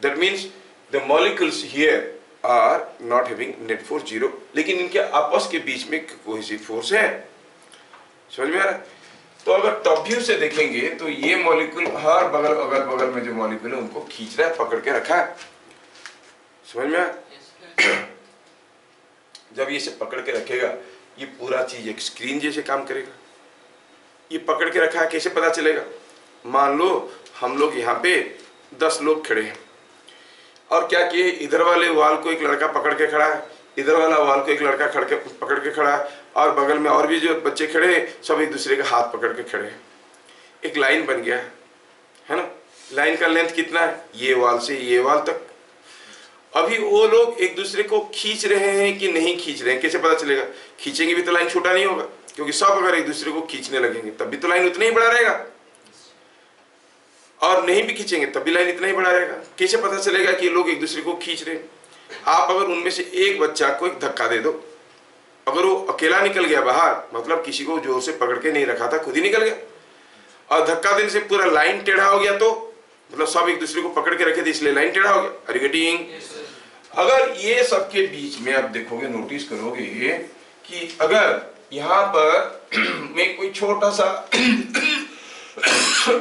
That means the molecules here are not having net force 0, लेकिन इनके आपस के बीच में कोहेसिव फोर्स है। समझ में आ रहा है? तो अगर टॉप व्यू से देखेंगे तो ये मॉलिक्यूल हर बगल अगल बगल में जो मॉलिक्यूल है उनको खींच रहा है, पकड़ के रखा है। समझ में आया? जब ये इसे पकड़ के रखेगा, ये पूरा चीज एक स्क्रीन जैसे काम करेगा। ये पकड़ के रखा है, कैसे पता चलेगा? मान लो हम लोग यहाँ पे 10 लोग खड़े हैं और क्या किए, इधर वाले वाल को एक लड़का पकड़ के खड़ा है, इधर वाला वाल को एक लड़का पकड़ के खड़ा है, और बगल में और भी जो बच्चे खड़े हैं सब एक दूसरे का हाथ पकड़ के खड़े हैं। एक लाइन बन गया है ना? लाइन का लेंथ कितना है? ये वाल से ये वाल तक। अभी वो लोग एक दूसरे को खींच रहे हैं कि नहीं खींच रहे हैं, कैसे पता चलेगा? खींचेंगे भी तो लाइन छोटा नहीं होगा, क्योंकि सब अगर एक दूसरे को खींचने लगेंगे तब भी तो लाइन उतना ही बड़ा रहेगा, और नहीं भी खींचेंगे तब भी लाइन इतना ही बड़ा रहेगा। कैसे पता चलेगा कि लोग एक दूसरे को खींच रहे हैं? आप अगर उनमें से एक बच्चा को एक धक्का दे दो, अगर वो अकेला निकल गया बाहर, मतलब किसी को जोर से पकड़ के नहीं रखा था, खुद ही निकल गया, और धक्का देने से पूरा लाइन टेढ़ा हो गया, तो मतलब सब एक दूसरे को पकड़ के रखे थे इसलिए लाइन टेढ़ा हो गया। Are you getting? अगर ये सबके बीच में आप देखोगे, नोटिस करोगे कि अगर यहाँ पर मैं कोई छोटा सा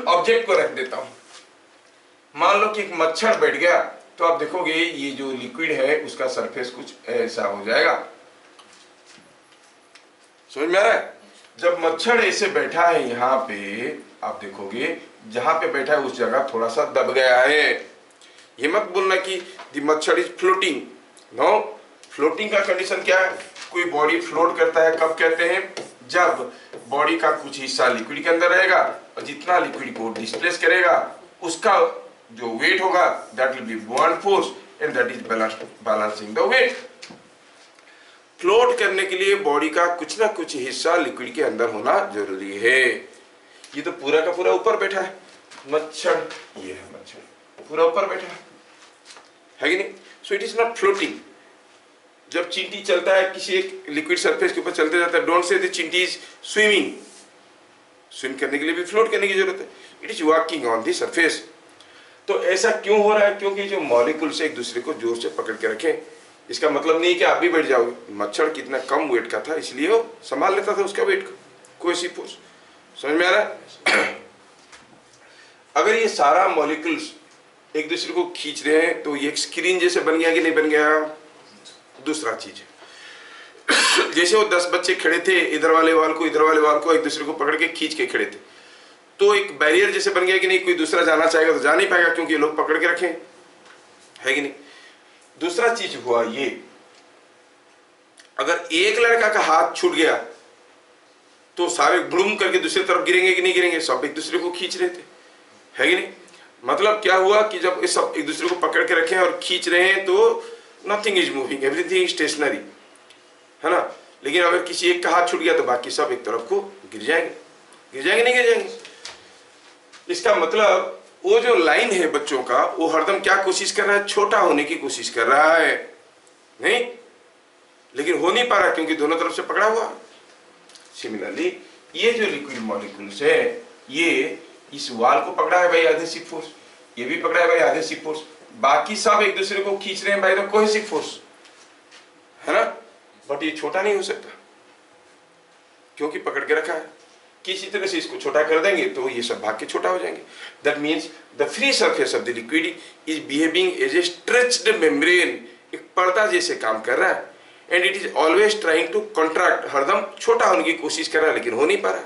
ऑब्जेक्ट को रख देता हूं, मान लो कि एक मच्छर बैठ गया, तो आप देखोगे ये जो लिक्विड है उसका सरफेस कुछ ऐसा हो जाएगा। समझ में आ रहा है? जब मच्छर ऐसे बैठा है यहाँ पे, आप देखोगे जहां पे बैठा है उस जगह थोड़ा सा दब गया है। ये मत बोलना कि द मच्छर इज फ्लोटिंग। नो, फ्लोटिंग का कंडीशन क्या है? कोई बॉडी फ्लोट करता है कब कहते हैं? जब बॉडी का कुछ हिस्सा लिक्विड के अंदर रहेगा और जितना लिक्विड को डिस्प्लेस करेगा उसका जो वेट होगा that will be buoyant force and that is balancing the weight. Float करने के लिए बॉडी का कुछ ना कुछ हिस्सा लिक्विड के अंदर होना जरूरी है। ये तो पूरा का पूरा ऊपर बैठा है मच्छर, ये है मच्छर पूरा ऊपर बैठा है कि नहीं? सो इट इज नॉट फ्लोटिंग। जब चींटी चलता है किसी एक लिक्विड सरफेस के ऊपर चलते जाता है, डोंट से द चींटी इज स्विमिंग। स्विम करने के लिए भी फ्लोट करने की जरूरत है, it is walking on the surface. तो ऐसा क्यों हो रहा है? क्योंकि जो मॉलिक्यूल से एक दूसरे को जोर से पकड़ के रखे। इसका मतलब नहीं कि आप भी बैठ जाओगे। मच्छर कितना कम वेट का था इसलिए वो संभाल लेता था उसका वेट को, कोई सी फोर्स। समझ में आ रहा है? अगर ये सारा मॉलिक्यूल्स एक दूसरे को खींच रहे हैं तो ये एक स्क्रीन जैसे बन गया कि नहीं बन गया? दूसरा चीज है, जैसे वो 10 बच्चे खड़े थे, इधर वाले वाल को इधर वाले वाल को एक दूसरे को पकड़ के खींच के खड़े थे, तो एक बैरियर जैसे बन गया कि नहीं, कोई दूसरा जाना चाहेगा तो जा नहीं पाएगा क्योंकि ये लोग पकड़ के रखे है कि नहीं? दूसरा चीज हुआ ये, अगर एक लड़का का हाथ छूट गया तो सारे ब्रूम करके दूसरी तरफ गिरेंगे कि नहीं गिरेंगे? सब एक दूसरे को खींच रहे थे, है कि नहीं? मतलब क्या हुआ कि जब ये सब एक दूसरे को पकड़ के रखे और खींच रहे हैं तो nothing is moving, everything stationary, है ना? लेकिन अगर किसी एक का हाथ छूट गया तो बाकी सब एक तरफ को गिर जाएंगे नहीं गिर जाएंगे? इसका मतलब वो जो लाइन है बच्चों का, वो हरदम क्या कोशिश कर रहा है? छोटा होने की कोशिश कर रहा है, नहीं? लेकिन हो नहीं पा रहा क्योंकि दोनों तरफ से पकड़ा हुआ। सिमिलरली ये जो लिक्विड मॉलिक्यूल्स है, ये इस वाल को पकड़ा है भाई एडहेसिव फोर्स, ये भी पकड़ा है भाई एडहेसिव फोर्स, बाकी सब एक दूसरे को खींच रहे हैं भाई तो कोहेसिव फोर्स, है ना? बट ये छोटा नहीं हो सकता क्योंकि पकड़ के रखा है। किसी तरह से इसको छोटा कर देंगे तो ये सब भाग के छोटा हो जाएंगे। That means the free surface of the liquid is behaving as a stretched membrane, एक पर्दा जैसे काम कर रहा है, and it is always trying to contract, हरदम छोटा होने की कोशिश कर रहा है लेकिन हो नहीं पा रहा।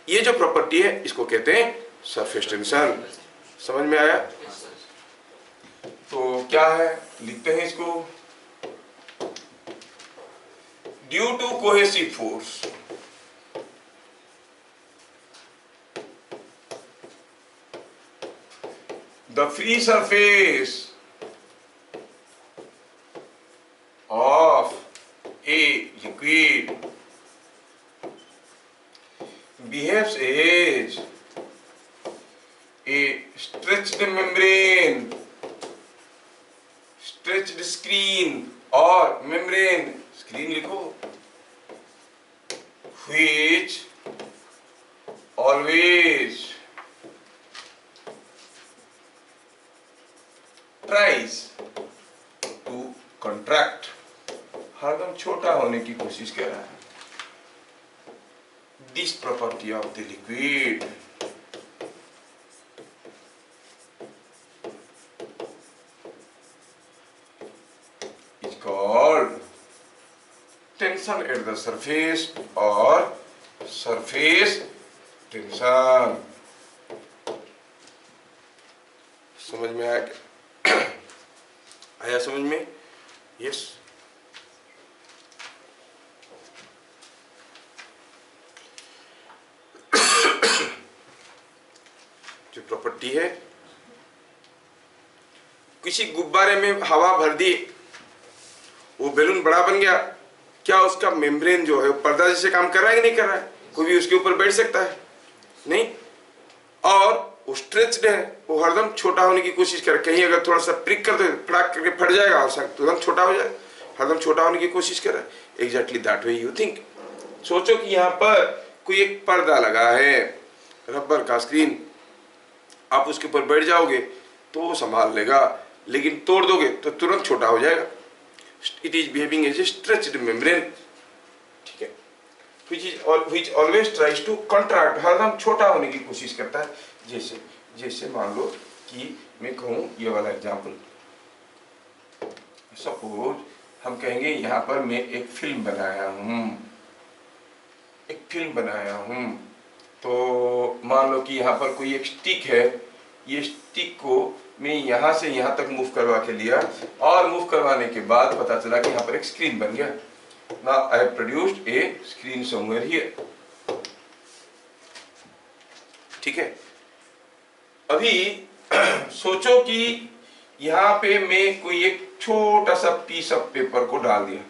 ये जो प्रॉपर्टी है इसको कहते हैं सरफेस टेंशन। समझ में आया? तो क्या है, लिखते हैं इसको, due to cohesive force the free surface of a liquid behaves as a stretched membrane, stretched screen और मेम्ब्रेन, स्क्रीन लिखो, which always tries to contract, हरदम छोटा होने की कोशिश कर रहा है। This property of the liquid is called tension at the surface or surface tension। समझ में आया क्या? आया समझ में? यस। जो प्रॉपर्टी है, किसी गुब्बारे में हवा भर दी, वो बैलून बड़ा बन गया, क्या उसका मेम्ब्रेन जो है पर्दा जैसे काम कर रहा है कि नहीं कर रहा है? कोई भी उसके ऊपर बैठ सकता है? नहीं। और वो स्ट्रेच्ड है, वो हरदम छोटा होने की कोशिश कर, कहीं अगर थोड़ा सा प्रिक कर दे फटाक करके फट जाएगा और तुरंत छोटा हो जाए, हरदम छोटा होने की कोशिश कर रहा है। Exactly that way you think. सोचो कि यहाँ पर कोई एक पर्दा लगा है, रबर का स्क्रीन, आप उसके ऊपर बैठ जाओगे तो वो संभाल लेगा, लेकिन तोड़ दोगे तो तुरंत छोटा हो जाएगा। It is behaving as a stretched membrane, ठीक है, which always tries to contract, हरदम छोटा होने की कोशिश करता है। जैसे जैसे मान लो कि मैं कहूँ ये वाला एग्जाम्पल, सपोज हम कहेंगे यहाँ पर मैं एक फिल्म बनाया हूँ, तो मान लो कि यहाँ पर कोई एक स्टिक है, ये स्टिक को मैं यहाँ से यहाँ तक मूव करवा के लिया और मूव करवाने के बाद पता चला कि यहाँ पर एक स्क्रीन बन गया। Now I have produced a screen somewhere here, ठीक है। अभी सोचो कि यहाँ पे मैं कोई एक छोटा सा पीस ऑफ पेपर को डाल दिया,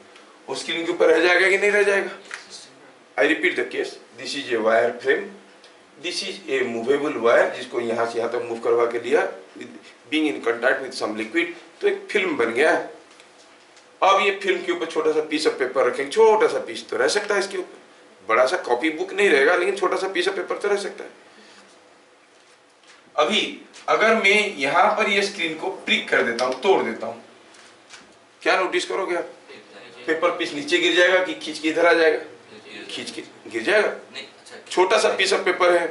वो स्क्रीन के ऊपर रह जाएगा कि नहीं रह जाएगा? I repeat the case, this is a wire frame, this is a movable wire, जिसको यहाँ से यहाँ तक मूव करवा के लिया, being in contact with some liquid, तो एक फिल्म बन गया। अब ये फिल्म के ऊपर छोटा सा पीस ऑफ पेपर रखेंगे, छोटा सा पीस तो रह सकता है इसके ऊपर, बड़ा सा कॉपी बुक नहीं रहेगा, लेकिन छोटा सा पीस ऑफ पेपर तो रह सकता है। अभी अगर मैं यहाँ पर ये स्क्रीन को प्रिक कर देता हूँ, तोड़ देता हूँ, क्या नोटिस करोगे आप? पेपर पीस नीचे गिर जाएगा कि खींच के इधर आ जाएगा? खींच के गिर जाएगा। छोटा सा पीस ऑफ पेपर है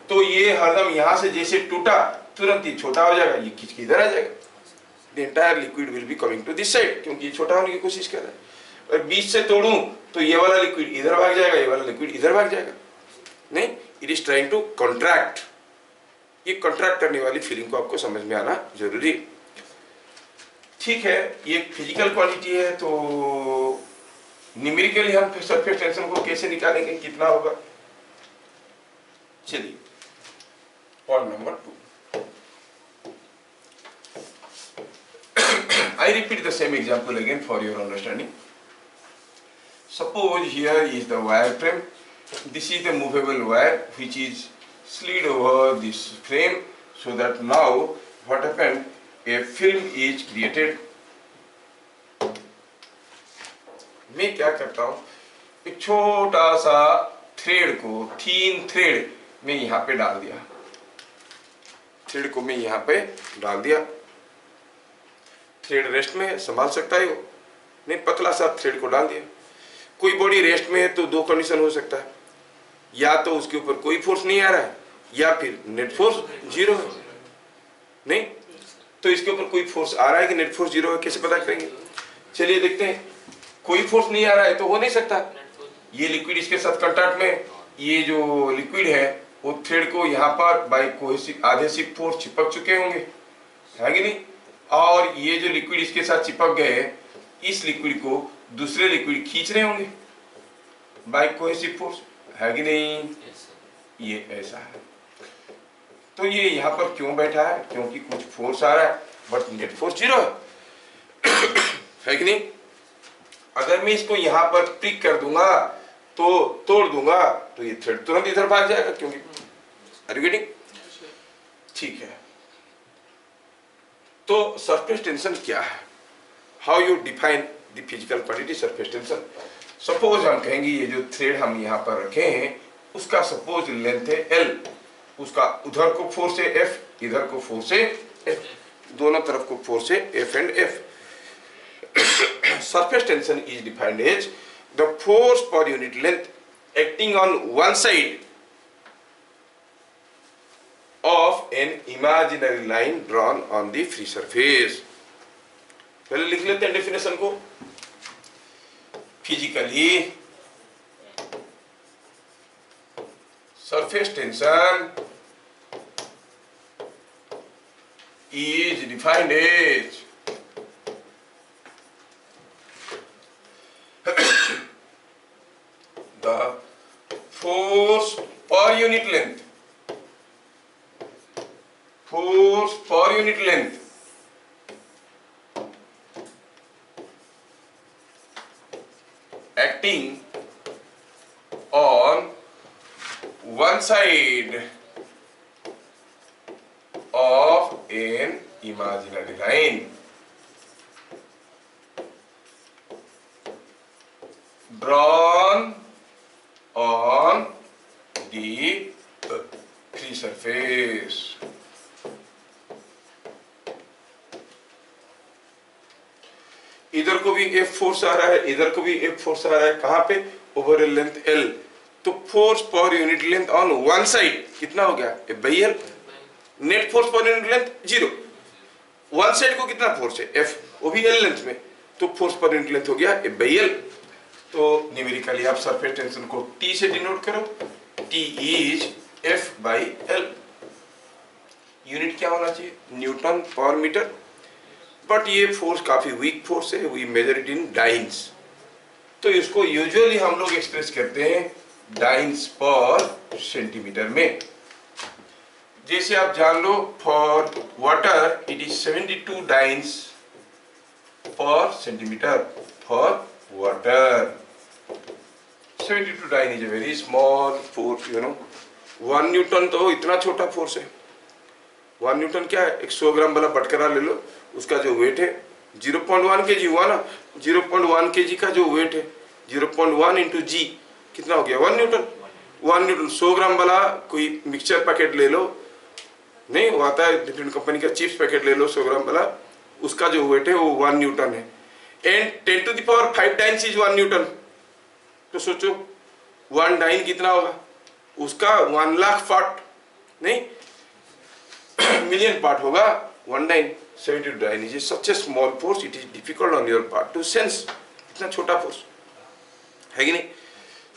तो ये हरदम यहाँ से जैसे टूटा तुरंत ही छोटा हो जाएगा, ये खींच के इधर आ जाएगा। The entire liquid will be coming to this side, क्योंकि ये छोटा होने की कोशिश कर रहा है। और बीच से तोड़ूं तो ये वाला लिक्विड इधर भाग जाएगा, ये वाला लिक्विड इधर भाग जाएगा। नहीं, it is trying to contract. ये कॉन्ट्रैक्ट करने वाली फीलिंग को आपको समझ में आना जरूरी, ठीक है। ये फिजिकल क्वांटिटी है, तो न्यूमेरिकली हम सरफेस टेंशन को कैसे निकालेंगे, कितना होगा? चलिए point number 2। I repeat the same example again for your understanding. Suppose here is the wire frame. This is the movable wire which is slid over this frame, so that now what happened? A film is created. मैं क्या करता हूँ, एक छोटा सा thread को, थीन thread मैं यहाँ पे डाल दिया, थ्रेड को मैं यहाँ पे डाल दिया। थ्रेड रेस्ट में है, संभाल सकता है वो? नहीं, पतला सा थ्रेड को डाल दिया। कोई बॉडी रेस्ट में है तो दो कंडीशन हो सकता है, या तो उसके ऊपर कोई फोर्स नहीं आ रहा है, या फिर नेट फोर्स जीरो है। नहीं, तो इसके ऊपर कोई फोर्स आ रहा है कि नेट फोर्स जीरो है, कैसे पता करेंगे? चलिए देखते हैं। कोई फोर्स नहीं आ रहा है तो हो नहीं सकता। ये लिक्विड इसके साथ कांटेक्ट में, ये जो लिक्विड है वो थ्रेड को यहाँ पर बाय कोहेसिव आधेसिव फोर्स चिपक चुके होंगे, है कि नहीं? और ये जो लिक्विड इसके साथ चिपक गए, इस लिक्विड को दूसरे लिक्विड खींच रहे होंगे बाय कोहेसिव फोर्स, है कि नहीं? ये ऐसा है। तो ये यहाँ पर क्यों बैठा है? क्योंकि कुछ फोर्स आ रहा है, बट नेट फोर्स जीरो है कि नहीं? अगर मैं इसको यहाँ पर प्रिक कर दूंगा तो तोड़ दूंगा तो ये थ्रेड तुरंत इधर भाग जाएगा, क्योंकि आर यू गेटिंग? ठीक है। तो सरफेस टेंशन क्या है? How you define the physical quantity surface tension. Suppose हम कहेंगे ये जो थ्रेड हम यहाँ पर रखे हैं उसका सपोज लेंथ है L, उसका उधर को फोर्स है F, इधर को फोर्स है F, दोनों तरफ को फोर्स है F and F। Surface tension is defined as the force per unit length acting on one side of an imaginary line drawn on the free surface। पहले लिख लेते हैं डेफिनेशन को। Physically surface tension is defined as the force per unit length, force per unit length acting on one side of an imaginary line drawn on the free surface। इधर को भी F force आ रहा है, इधर को भी F force आ रहा है, कहां पे? ओवर ए लेंथ L। तो force per unit length on one side कितना हो गया? F/L। Net force per unit length 0, one side को कितना फोर्स है? F, वो भी L लेंथ में, तो फोर्स पर यूनिट लेंथ हो गया F/L। तो न्यूमेरिकली आप सरफेस टेंशन को T से डिनोट करो, T इज F/L। यूनिट क्या होना चाहिए? न्यूटन पर मीटर। बट ये फोर्स काफी वीक फोर्स है, we measure it in dynes, तो इसको यूजुअली हम लोग एक्सप्रेस करते हैं डाइन्स पर सेंटीमीटर में। जैसे आप जान लो for water it is 72 dynes per centimetre for water. 72 dyne is a very small force, you know. 1 newton तो इतना छोटा फोर्स है। 1 न्यूटन क्या है? 100 ग्राम वाला बटकरा ले लो, उसका जो वेट है 0.1 kg हुआ ना, 0.1 kg का जो वेट है 0.1 इंटू जी कितना हो गया? 1 न्यूटन। 1 न्यूटन 100 ग्राम वाला कोई मिक्सचर पैकेट ले लो, नहीं वो आता है डिफरेंट कंपनी का, चिप्स पैकेट ले लो 100 ग्राम वाला, उसका जो वेट है वो 1 न्यूटन है। And 10 to the power 5 times is 1 newton. तो सोचो 1 डाइन कितना होगा? उसका 1 लाख पार्ट नहीं मिलियन पार्ट होगा 1 डाइन। 72 dyne is such a small force, it is difficult on your part to sense. इतना छोटा फोर्स है कि नहीं?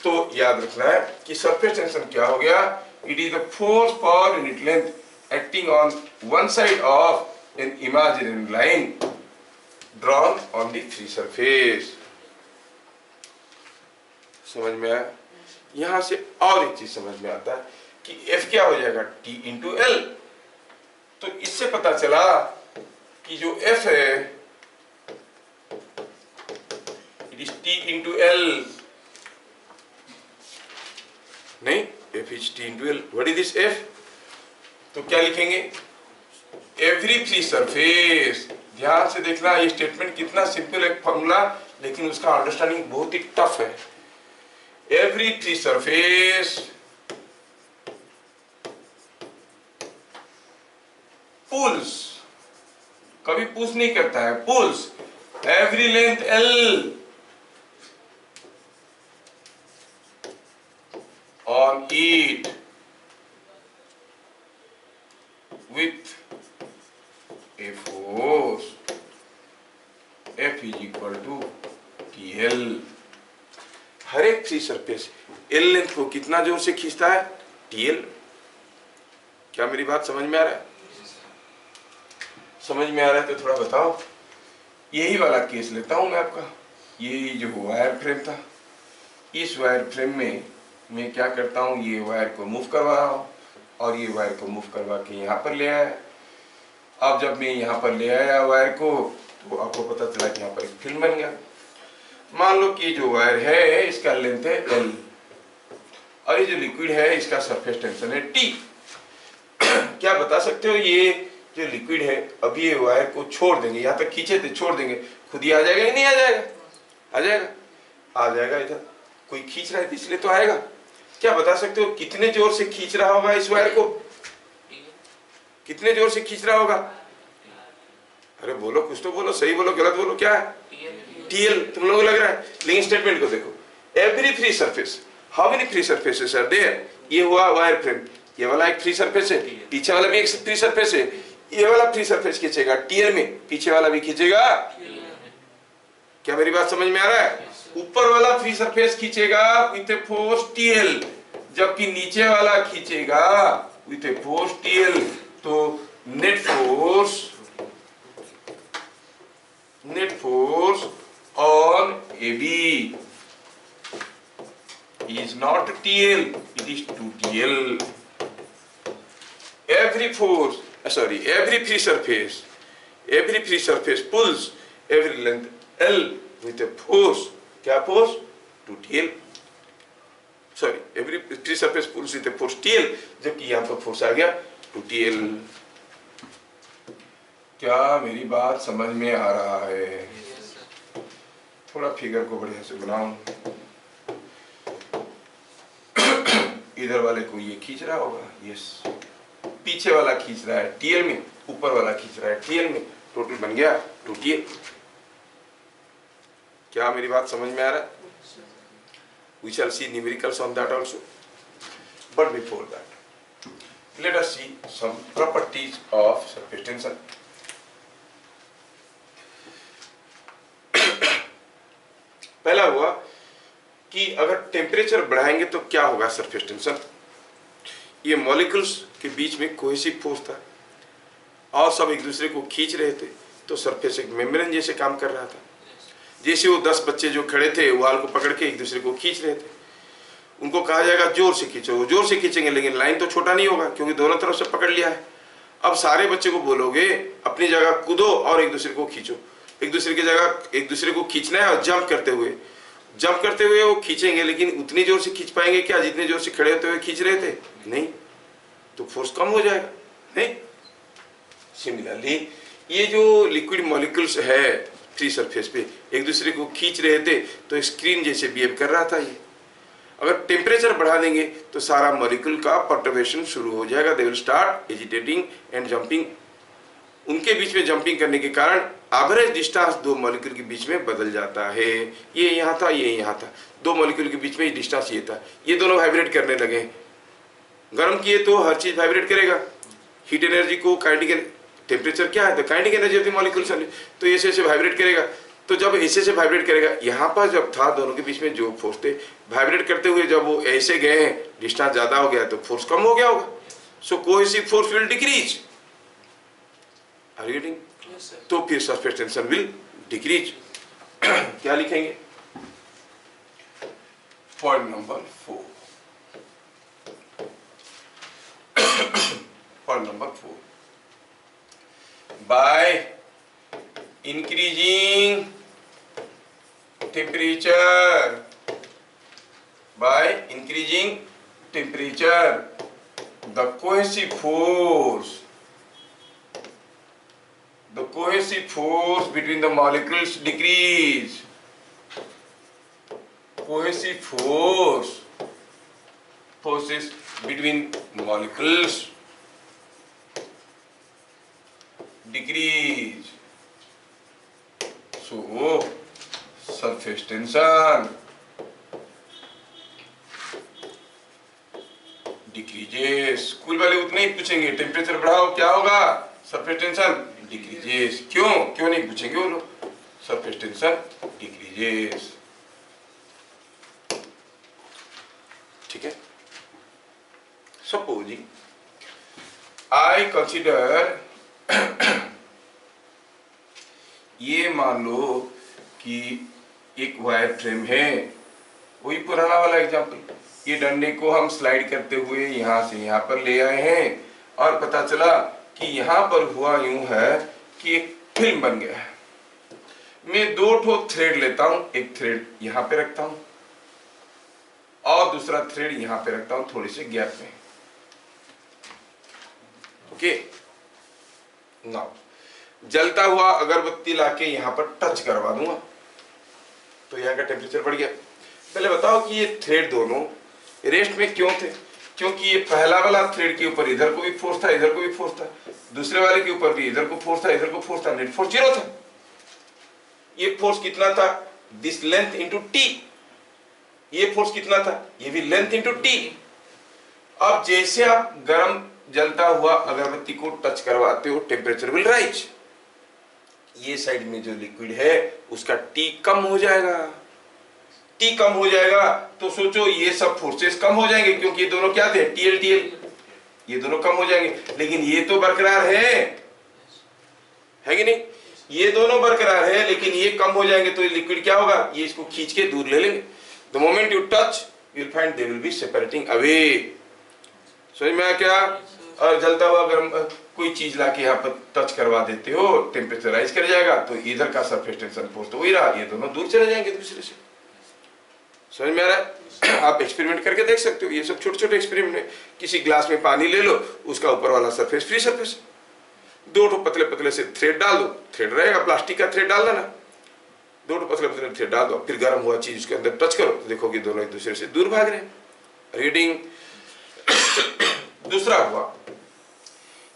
तो याद रखना है कि सरफेस टेंशन क्या हो गया? It is the force per unit length acting on one side of an imaginary line drawn on the free surface. समझ में आया? यहां से और एक चीज समझ में आता है कि F क्या हो जाएगा? T into L। तो इससे पता चला कि जो F है it is T into L, नहीं F is T into L। What is this F? तो क्या लिखेंगे? Every free surface. ध्यान से देखना, ये स्टेटमेंट कितना सिंपल है फॉर्मूला, लेकिन उसका अंडरस्टैंडिंग बहुत ही टफ है। एवरी फ्री सरफेस पुल्स, कभी पुश नहीं करता है, pulls every length L on it with a force F is equal to TL। हर एक फ्री सरफेस L लेंथ को कितना जोर से खींचता है? TL। क्या मेरी बात समझ में आ रहा है? समझ में आ रहा है तो थोड़ा बताओ। यही वाला केस लेता हूं मैं आपका। ये जो वायर फ्रेम था, इस वायर फ्रेम में मैं क्या करता हूँ, ये वायर को मूव करवा रहा हूँ और ये वायर को मूव करवा के यहाँ पर ले आया। अब जब मैं यहाँ पर ले आया वायर को, तो आपको पता चला कि यहाँ पर एक फिल्म बन गया। मान लो कि जो वायर है इसका लेंथ है L और ये जो लिक्विड है इसका सरफेस टेंशन है T। क्या बता सकते हो ये जो लिक्विड है अभी ये वायर को छोड़ देंगे, यहाँ तक खींचे थे छोड़ देंगे, खुद ही आ जाएगा या नहीं आ जाएगा? आ जाएगा, आ जाएगा इधर। कोई खींच रहा है इसलिए तो आएगा। क्या बता सकते हो कितने जोर से खींच रहा होगा इस वायर को? कितने जोर से खींच रहा होगा? अरे बोलो, कुछ तो बोलो, सही बोलो गलत बोलो, क्या है? टीएल तुम लोगों को लग रहा है, लेकिन स्टेटमेंट को देखो। Every free surface, how many free surfaces are there? ये हुआ वायर फ्रेम, ये वाला एक फ्री सरफेस है, पीछे वाला भी एक फ्री सरफेस है। ये वाला फ्री सरफेस खींचेगा टीएल में, पीछे वाला भी खींचेगा। क्या मेरी बात समझ में आ रहा है? ऊपर वाला फ्री सरफेस खींचेगा विथ ए फोर्स टीएल, जबकि नीचे वाला खींचेगा विथ ए फोर्स टीएल। तो net force on AB is not TL, it is 2TL. Every free surface pulls every length L with a force, क्या force? 2TL. Sorry, every free surface pulls with a force TL, जबकि यहाँ पर force आ गया 2TL। क्या मेरी बात समझ में आ रहा है? थोड़ा फिगर को बढ़िया से बनाऊं। इधर वाले को ये खींच रहा होगा, यस, पीछे वाला खींच रहा है टीएल में, ऊपर वाला खींच रहा है टीएल में, टोटल बन गया 2TL। क्या मेरी बात समझ में आ रहा है? We shall see numericals on that also, but before that let us see some properties of surface tension. पहला हुआ कि अगर टेम्परेचर बढ़ाएंगे तो क्या होगा सरफेस टेंशन। ये मॉलिक्यूल्स के बीच में कोहेसिव फोर्स था और सब एक दूसरे को खींच रहे थे, तो सरफेस एक मेम्ब्रेन जैसे काम कर रहा था। जैसे वो 10 बच्चे जो खड़े थे वाल को पकड़ के एक दूसरे को खींच रहे थे, उनको कहा जाएगा जोर से खींचो, वो जोर से खींचेंगे, लेकिन लाइन तो छोटा नहीं होगा क्योंकि दोनों तरफ से पकड़ लिया है। अब सारे बच्चे को बोलोगे अपनी जगह कूदो और एक दूसरे को खींचो, एक दूसरे की जगह एक दूसरे को खींचना है और जंप करते हुए वो खींचेंगे, लेकिन उतनी जोर से खींच पाएंगे क्या जितने जोर से खड़े होते हुए खींच रहे थे? नहीं, तो फोर्स कम हो जाएगा। नहीं, सिमिलरली ये जो लिक्विड मॉलिक्यूल्स है फ्री सरफेस पे एक दूसरे को खींच रहे थे, तो स्क्रीन जैसे बिहेव कर रहा था ये। अगर टेम्परेचर बढ़ा देंगे तो सारा मॉलिक्यूल का परटर्बेशन शुरू हो जाएगा, they will start agitating and jumping. उनके बीच में जंपिंग करने के कारण एवरेज डिस्टेंस दो मॉलिक्यूल के बीच में बदल जाता है। ये यहाँ था, ये यहाँ था, दो मॉलिक्यूल के बीच में डिस्टेंस ये था, ये दोनों वाइब्रेट करने लगे। गर्म किए तो हर चीज वाइब्रेट करेगा। हीट एनर्जी को काइनेटिक, टेम्परेचर क्या है? तो kinetic energy of the molecules, तो ऐसे ऐसे वाइब्रेट करेगा। तो जब ऐसे से वाइब्रेट करेगा, यहाँ पर जब था दोनों के बीच में जो फोर्स थे वाइब्रेट करते हुए, जब वो ऐसे गए हैं डिस्टेंस ज्यादा हो गया तो फोर्स कम हो गया होगा। So cohesive force will decrease. Are you getting? तो फिर सरफेस टेंशन विल डिक्रीज। क्या लिखेंगे? Point number 4। Point number 4, by increasing temperature the cohesive force between the molecules decrease. Cohesive forces between molecules decrease. So surface tension decreases. School वाले उतने ही पूछेंगे temperature बढ़ाओ क्या होगा? Surface tension decreases. क्यों नहीं पूछेंगे वो लोग। Surface tension decreases. ठीक है। सपोजिंग आई कंसिडर, ये मान लो कि एक वायर फ्रेम है, वही पुराना वाला एग्जांपल। ये डंडे को हम स्लाइड करते हुए यहाँ से यहाँ पर ले आए हैं और पता चला कि यहाँ पर हुआ यूं है कि एक फिल्म बन गया है। मैं 2 थ्रेड लेता हूँ, एक थ्रेड यहाँ पे रखता हूँ और दूसरा थ्रेड यहाँ पे रखता हूँ थोड़ी से गैप में। ओके, नाउ जलता हुआ अगरबत्ती लाके यहाँ पर टच करवा दूंगा। तो यहाँ का टेम्परेचर बढ़ गया। पहले बताओ कि ये थ्रेड दोनों रेस्ट में क्यों थे? क्योंकि ये पहला वाला थ्रेड के ऊपर इधर को भी फोर्स था, इधर को भी फोर्स था, दूसरे वाले के ऊपर भी इधर को फोर्स था, इधर को फोर्स था, नेट फोर्स 0 था। ये फोर्स कितना था? This length into T. ये फोर्स कितना था? ये भी लेंथ इंटू टी। अब जैसे आप गर्म जलता हुआ अगरबत्ती को टच करवाते हो, टेम्परेचर विल राइज। ये साइड में जो लिक्विड है उसका टी कम हो जाएगा। टी कम हो जाएगा तो सोचो ये सब फोर्सेस कम हो जाएंगे, क्योंकि ये दोनों क्या थे? टीएल टीएल, ये दोनों कम हो जाएंगे। लेकिन ये तो बरकरार है कि नहीं? ये दोनों बरकरार है, लेकिन ये कम हो जाएंगे तो ये लिक्विड क्या होगा? ये इसको खींच के दूर ले लेंगे। The moment you touch you will find they will be separating away. समझ में आया क्या? और जलता हुआ गर्म कोई चीज लाके यहाँ पर टच करवा देते हो, टेम्परेचर राइज कर जाएगा, तो इधर का सरफेस टेंशन फोर्स तो वही रहा, ये दोनों दूर चले जाएंगे दूसरे से। समझ में आ रहा है? आप एक्सपेरिमेंट करके देख सकते हो, ये सब छोटे छोटे एक्सपेरिमेंट है। किसी ग्लास में पानी ले लो, उसका ऊपर वाला सरफेस फ्री सरफेस, दो पतले पतले से थ्रेड डाल दो, थ्रेड रहेगा, प्लास्टिक का थ्रेड डाल देना, दो पतले पतले थ्रेड डाल दो, फिर गर्म हुआ चीज उसके अंदर टच करो तो देखोगे दोनों एक दूसरे से दूर भाग रहे हैं। रीडिंग दूसरा हुआ,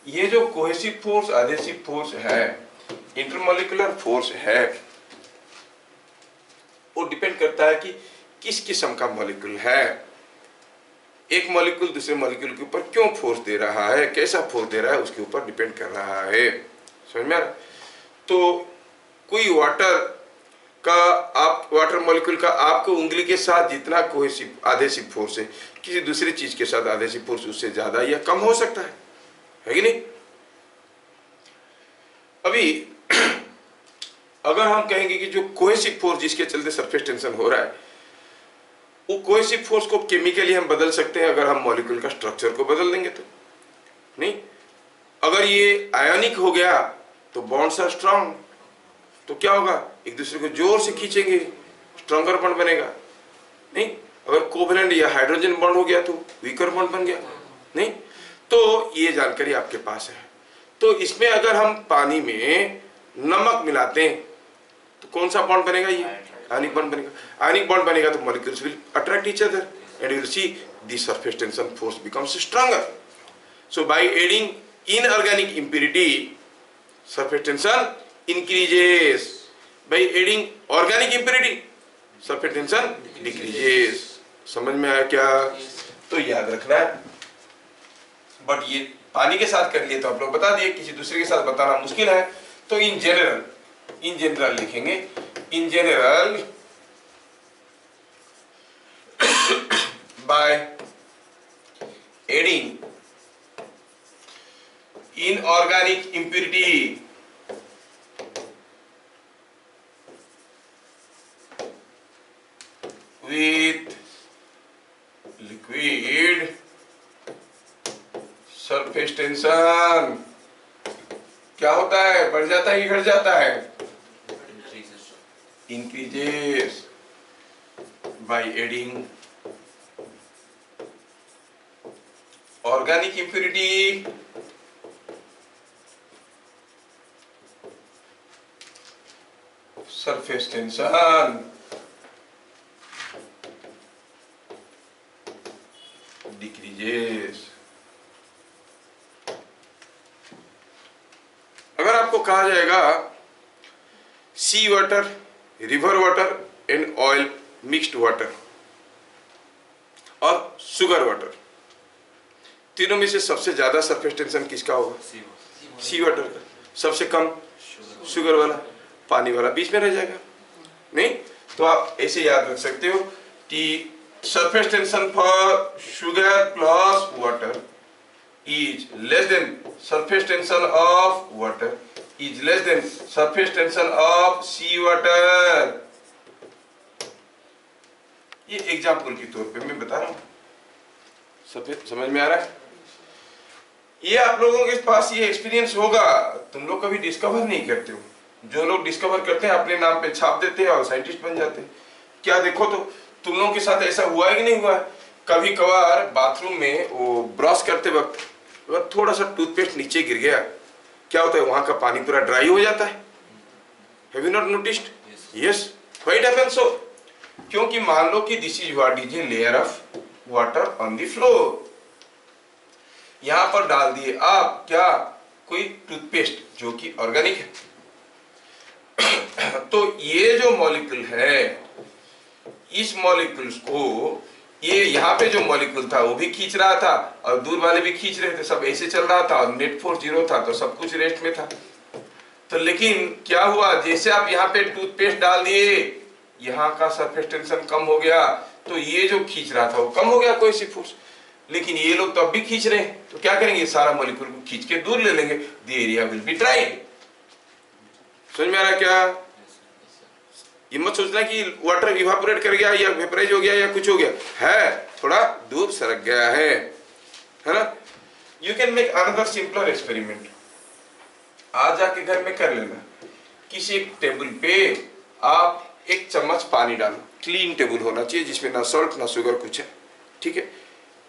ये जो कोहेसिव फोर्स एडहेसिव फोर्स है, इंटरमॉलिक्यूलर फोर्स है, वो डिपेंड करता है कि किस किस्म का मॉलिक्यूल है। एक मॉलिक्यूल दूसरे मॉलिक्यूल के ऊपर क्यों फोर्स दे रहा है, कैसा फोर्स दे रहा है, उसके ऊपर डिपेंड कर रहा है। समझ में आ रहा? तो कोई वाटर का, आप वाटर मॉलिक्यूल का आपको उंगली के साथ जितना कोहेसिव एडहेसिव फोर्स है, किसी दूसरी चीज के साथ एडहेसिव फोर्स उससे ज्यादा या कम हो सकता है कि नहीं? अभी अगर हम कहेंगे कि जो कोहेसिव फोर्स जिसके चलते सरफेस टेंशन हो रहा है, वो कोहेसिव फोर्स को केमिकली हम बदल सकते हैं अगर हम मॉलिक्यूल का स्ट्रक्चर को बदल देंगे तो नहीं। अगर ये आयोनिक हो गया तो बॉन्ड्स आर स्ट्रांग, तो क्या होगा? एक दूसरे को जोर से खींचेंगे, स्ट्रॉन्गर बॉन्ड बनेगा नहीं। अगर कोवेलेंट या हाइड्रोजन बॉन्ड हो गया तो वीकर बॉन्ड बन गया नहीं। तो ये जानकारी आपके पास है। तो इसमें अगर हम पानी में नमक मिलाते हैं तो कौन सा बॉन्ड बनेगा? ये आयनिक बॉन्ड बनेगा। आयनिक बॉन्ड बनेगा तो molecules will attract each other and you will see the surface tension force becomes stronger. So by adding inorganic impurity surface tension increases, by adding organic impurity surface tension decreases। समझ में आया क्या? तो याद रखना है। बट ये पानी के साथ कर लिए तो आप लोग बता दिए, किसी दूसरे के साथ बताना मुश्किल है। तो इन जनरल लिखेंगे, in general by adding inorganic impurity with liquid surface tension क्या होता है? बढ़ जाता है कि घट जाता है? Increases by adding organic impurity surface tension decreases। अगर आपको कहा जाएगा sea water, river water and oil mixed water और शुगर वाटर, तीनों में से सबसे ज्यादा सरफेस टेंशन किसका होगा? सी वाटर का। सबसे कम शुगर वाला, पानी वाला बीच में रह जाएगा नहीं। तो आप ऐसे याद रख सकते हो कि surface tension for sugar plus water is less than surface tension of water is less than surface tension of sea water। ये एग्जाम्पल के तौर पे मैं बता रहा हूँ, समझ में आ रहा है? ये आप लोगों के पास ये एक्सपीरियंस होगा, तुम लोग कभी डिस्कवर नहीं करते हो। जो लोग डिस्कवर करते हैं अपने नाम पे छाप देते हैं और साइंटिस्ट बन जाते हैं। क्या देखो तो तुम लोगों के साथ ऐसा हुआ है कि नहीं हुआ है? कभी कभार बाथरूम में वो ब्रश करते वक्त अगर थोड़ा सा टूथपेस्ट नीचे गिर गया, क्या होता है? वहां का पानी पूरा ड्राई हो जाता है। Have you not noticed? Yes, what happens? So क्योंकि मान लो कि this is what is a layer of water on the floor, यहां पर डाल दिए आप क्या, कोई टूथपेस्ट जो कि ऑर्गेनिक है। तो ये जो मॉलिक्यूल है, इस मॉलिक्यूल्स को ये यहाँ पे जो मॉलिक्यूल था वो भी खींच रहा था और दूर वाले भी खींच रहे थे, सब ऐसे चल रहा था और नेट फोर्स 0 था, तो सब कुछ रेस्ट में था। तो लेकिन क्या हुआ, जैसे आप यहाँ पे टूथपेस्ट डाल दिए, यहाँ का सरफेस टेंशन कम हो गया, तो ये जो खींच रहा था वो कम हो गया कोई सी फोर्स। लेकिन ये लोग तो अब भी खींच रहे हैं, तो क्या करेंगे, सारा मॉलिक्यूल को खींच के दूर ले लेंगे, the area will be dried. समझ में आ रहा क्या? ये मत सोचना कि वाटर इवापोरेट कर गया या वेपराइज हो गया या कुछ हो गया है, थोड़ा दूर सरक गया है ना। You can make another simpler experiment, आज जाके घर में कर लेना। किसी एक टेबल पे आप 1 चम्मच पानी डालो, क्लीन टेबल होना चाहिए जिसमें ना सॉल्ट ना शुगर कुछ है, ठीक है।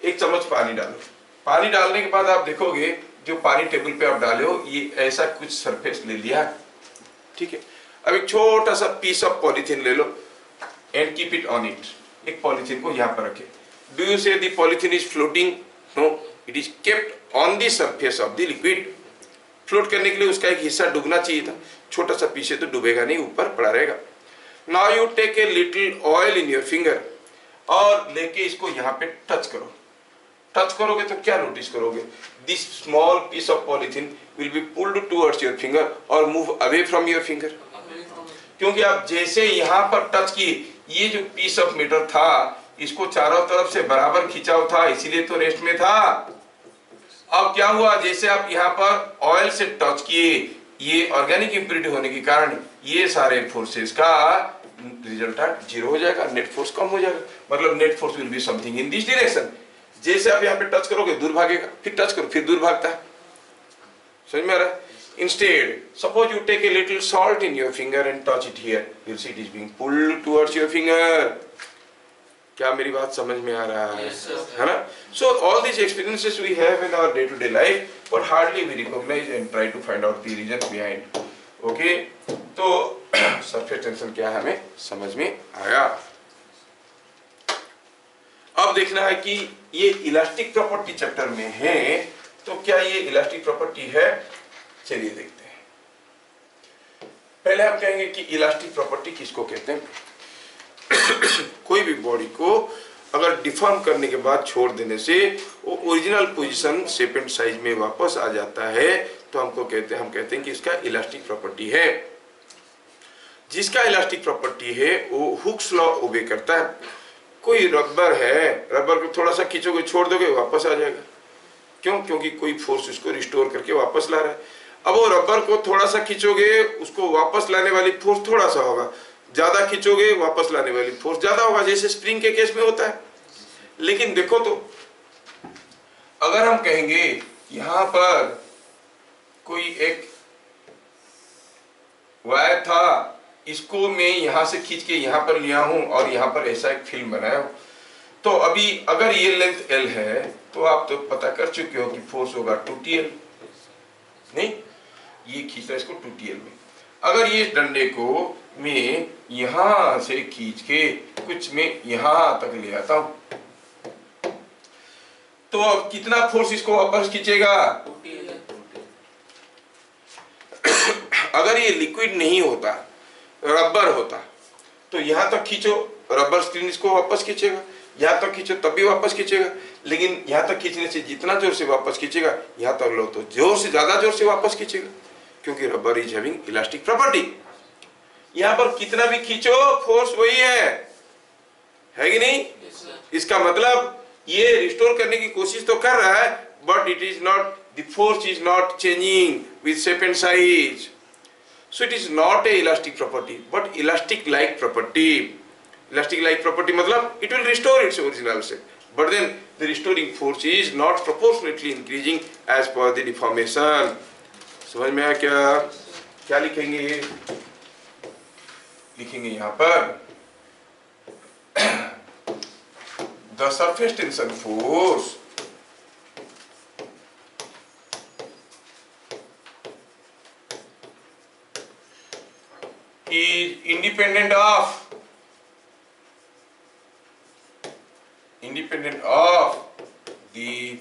1 चम्मच पानी डालो। पानी डालने के बाद आप देखोगे जो पानी टेबल पे आप डाले हो ये ऐसा कुछ सरफेस ले लिया, ठीक है। अब एक छोटा सा पीस ऑफ पॉलीथीन ले लो and keep it on it. एक पॉलीथीन को यहाँ पर रखे। Do you say the polythene is floating? No, it is kept on the surface of the liquid. Float करने के लिए उसका एक हिस्सा डूबना चाहिए था, छोटा सा पीछे तो डूबेगा नहीं, ऊपर पड़ा रहेगा। Now you take a little oil in your finger और लेके इसको यहाँ पे टच करो। टच करोगे तो क्या नोटिस करोगे, this small piece of polythene will be pulled towards your finger और move away from your finger. क्योंकि आप जैसे यहाँ पर टच किए, ये जो पीस ऑफ मेटल था इसको चारों तरफ से बराबर खिंचाव था, इसीलिए तो रेस्ट में था। अब क्या हुआ, जैसे आप यहाँ पर ऑयल से टच किए, ये ऑर्गेनिक इंप्योरिटी होने के कारण ये सारे फोर्सेस का रिजल्टेंट 0 हो जाएगा, नेट फोर्स कम हो जाएगा। मतलब net force will be something in this direction. जैसे आप यहाँ पे टच करोगे दूर भागेगा, फिर टच करो फिर दूर भागता है। समझ में आ रहा है? Instead, suppose you take a little salt in your finger and touch it here, you'll see it is being pulled towards your finger. क्या मेरी बात समझ में आ रहा है? Yes, है ना? So all these experiences we have in our day-to-day life, but hardly we recognize and try to find out the reason behind. Okay? तो surface tension क्या है हमें समझ में आया। अब देखना है कि ये इलास्टिक प्रॉपर्टी चैप्टर में है, तो क्या ये इलास्टिक प्रॉपर्टी है? चलिए देखते हैं। पहले हम कहेंगे कि इलास्टिक प्रॉपर्टी किसको कहते हैं। कोई भी बॉडी को अगर डिफॉर्म करने के बाद छोड़ देने से वो original position shape and size में वापस आ जाता है, तो हम कहते हैं कि इसका इलास्टिक प्रॉपर्टी है। जिसका इलास्टिक प्रॉपर्टी है वो हुक्स लॉ ओबे करता है। कोई रबर है, रबर को थोड़ा सा खींचोगे छोड़ दोगे वापस आ जाएगा। क्यों? क्योंकि कोई फोर्स उसको रिस्टोर करके वापस ला रहा है। अब वो रबर को थोड़ा सा खींचोगे उसको वापस लाने वाली फोर्स थोड़ा सा होगा, ज्यादा खींचोगे वापस लाने वाली फोर्स ज्यादा होगा, जैसे स्प्रिंग के केस में होता है। लेकिन देखो तो अगर हम कहेंगे यहां पर कोई एक वायर था, इसको मैं यहां से खींच के यहां पर लिया हूं और यहां पर ऐसा एक फिल्म बनाया हूं, तो अभी अगर ये लेंथ L है तो आप तो पता कर चुके हो कि फोर्स होगा 2TL। नहीं, ये खींच रहा है इसको 2TL में। अगर ये डंडे को मैं यहां से खींच के कुछ मैं यहां तक ले आता हूं, तो अब कितना फोर्स इसको वापस खींचेगा? 2TL। अगर ये लिक्विड नहीं होता, रबर होता, तो यहां तक खींचो, रबर स्क्रीन इसको वापस खींचेगा, यहां तक खींचो तब भी वापस खींचेगा। लेकिन यहां तक खींचने से जितना जोर से वापस खींचेगा, यहां तक लो तो जोर से ज्यादा जोर से वापस खींचेगा, क्योंकि rubber is having elastic property. यहां पर कितना भी खींचो फोर्स वही है कि नहीं? इसका मतलब ये रिस्टोर करने की कोशिश तो कर रहा है, but it is not, the force is not changing with shape and size. So it is not a elastic property, but elastic like property. Elastic like property मतलब it will restore its original shape, but then the restoring force is not proportionately increasing as per the deformation. समझ में आया क्या? क्या लिखेंगे? लिखेंगे यहाँ पर the surface tension force is independent of the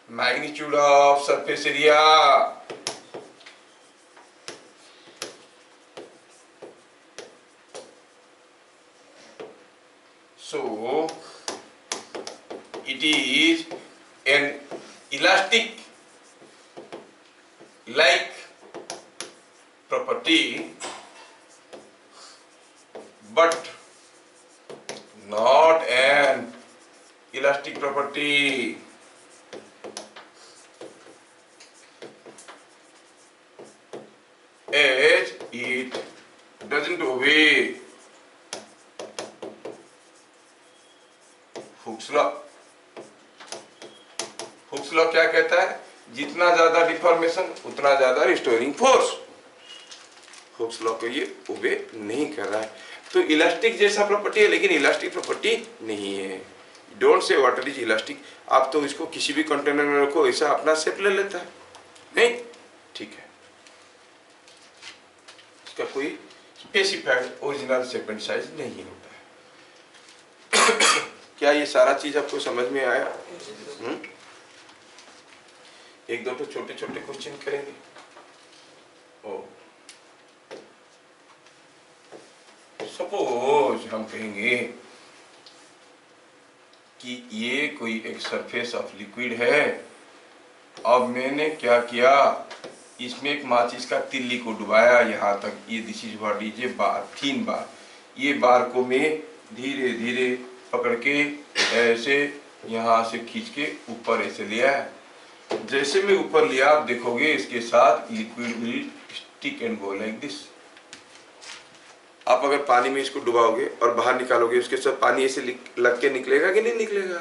magnitude of surface area. So it is an elastic like property, but not an elastic property. As it doesn't obey Hooke's law. Hooke's law क्या कहता है? जितना ज्यादा deformation उतना ज्यादा restoring force. Hooke's law को ये ओबे नहीं कर रहा है। तो इलास्टिक जैसा प्रॉपर्टी है लेकिन इलास्टिक प्रॉपर्टी नहीं है। Don't say water is elastic. आप तो इसको किसी भी कंटेनर में रखो, ऐसा अपना शेप ले लेता है, नहीं? ठीक है, इसका कोई specified original shape and size नहीं होता है। क्या ये सारा चीज आपको समझ में आया? एक दो तो छोटे छोटे क्वेश्चन करेंगे। ओ सपोज हम कहेंगे कि ये कोई एक सरफेस ऑफ लिक्विड है। अब मैंने क्या किया, इसमें एक माचिस का तिल्ली को डुबाया यहाँ तक। ये this is what is a bar, thin bar. ये बार को मैं धीरे धीरे पकड़ के ऐसे यहाँ से खींच के ऊपर ऐसे लिया है। जैसे मैं ऊपर लिया, आप देखोगे इसके साथ liquid will stick and go like this. आप अगर पानी में इसको डुबाओगे और बाहर निकालोगे, उसके साथ पानी ऐसे लग के निकलेगा कि नहीं निकलेगा?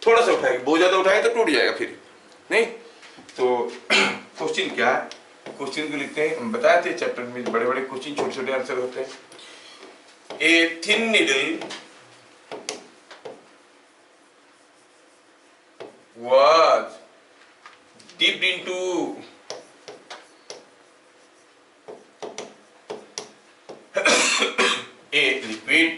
थोड़ा सा उठाएगा, बहुत ज्यादा उठाए तो टूट जाएगा फिर, नहीं? तो क्वेश्चन क्या है? क्वेश्चन को लिखते हैं, हम बताए थे चैप्टर में बड़े बड़े क्वेश्चन छोटे छोटे आंसर होते हैं। A thin needle was dipped into a liquid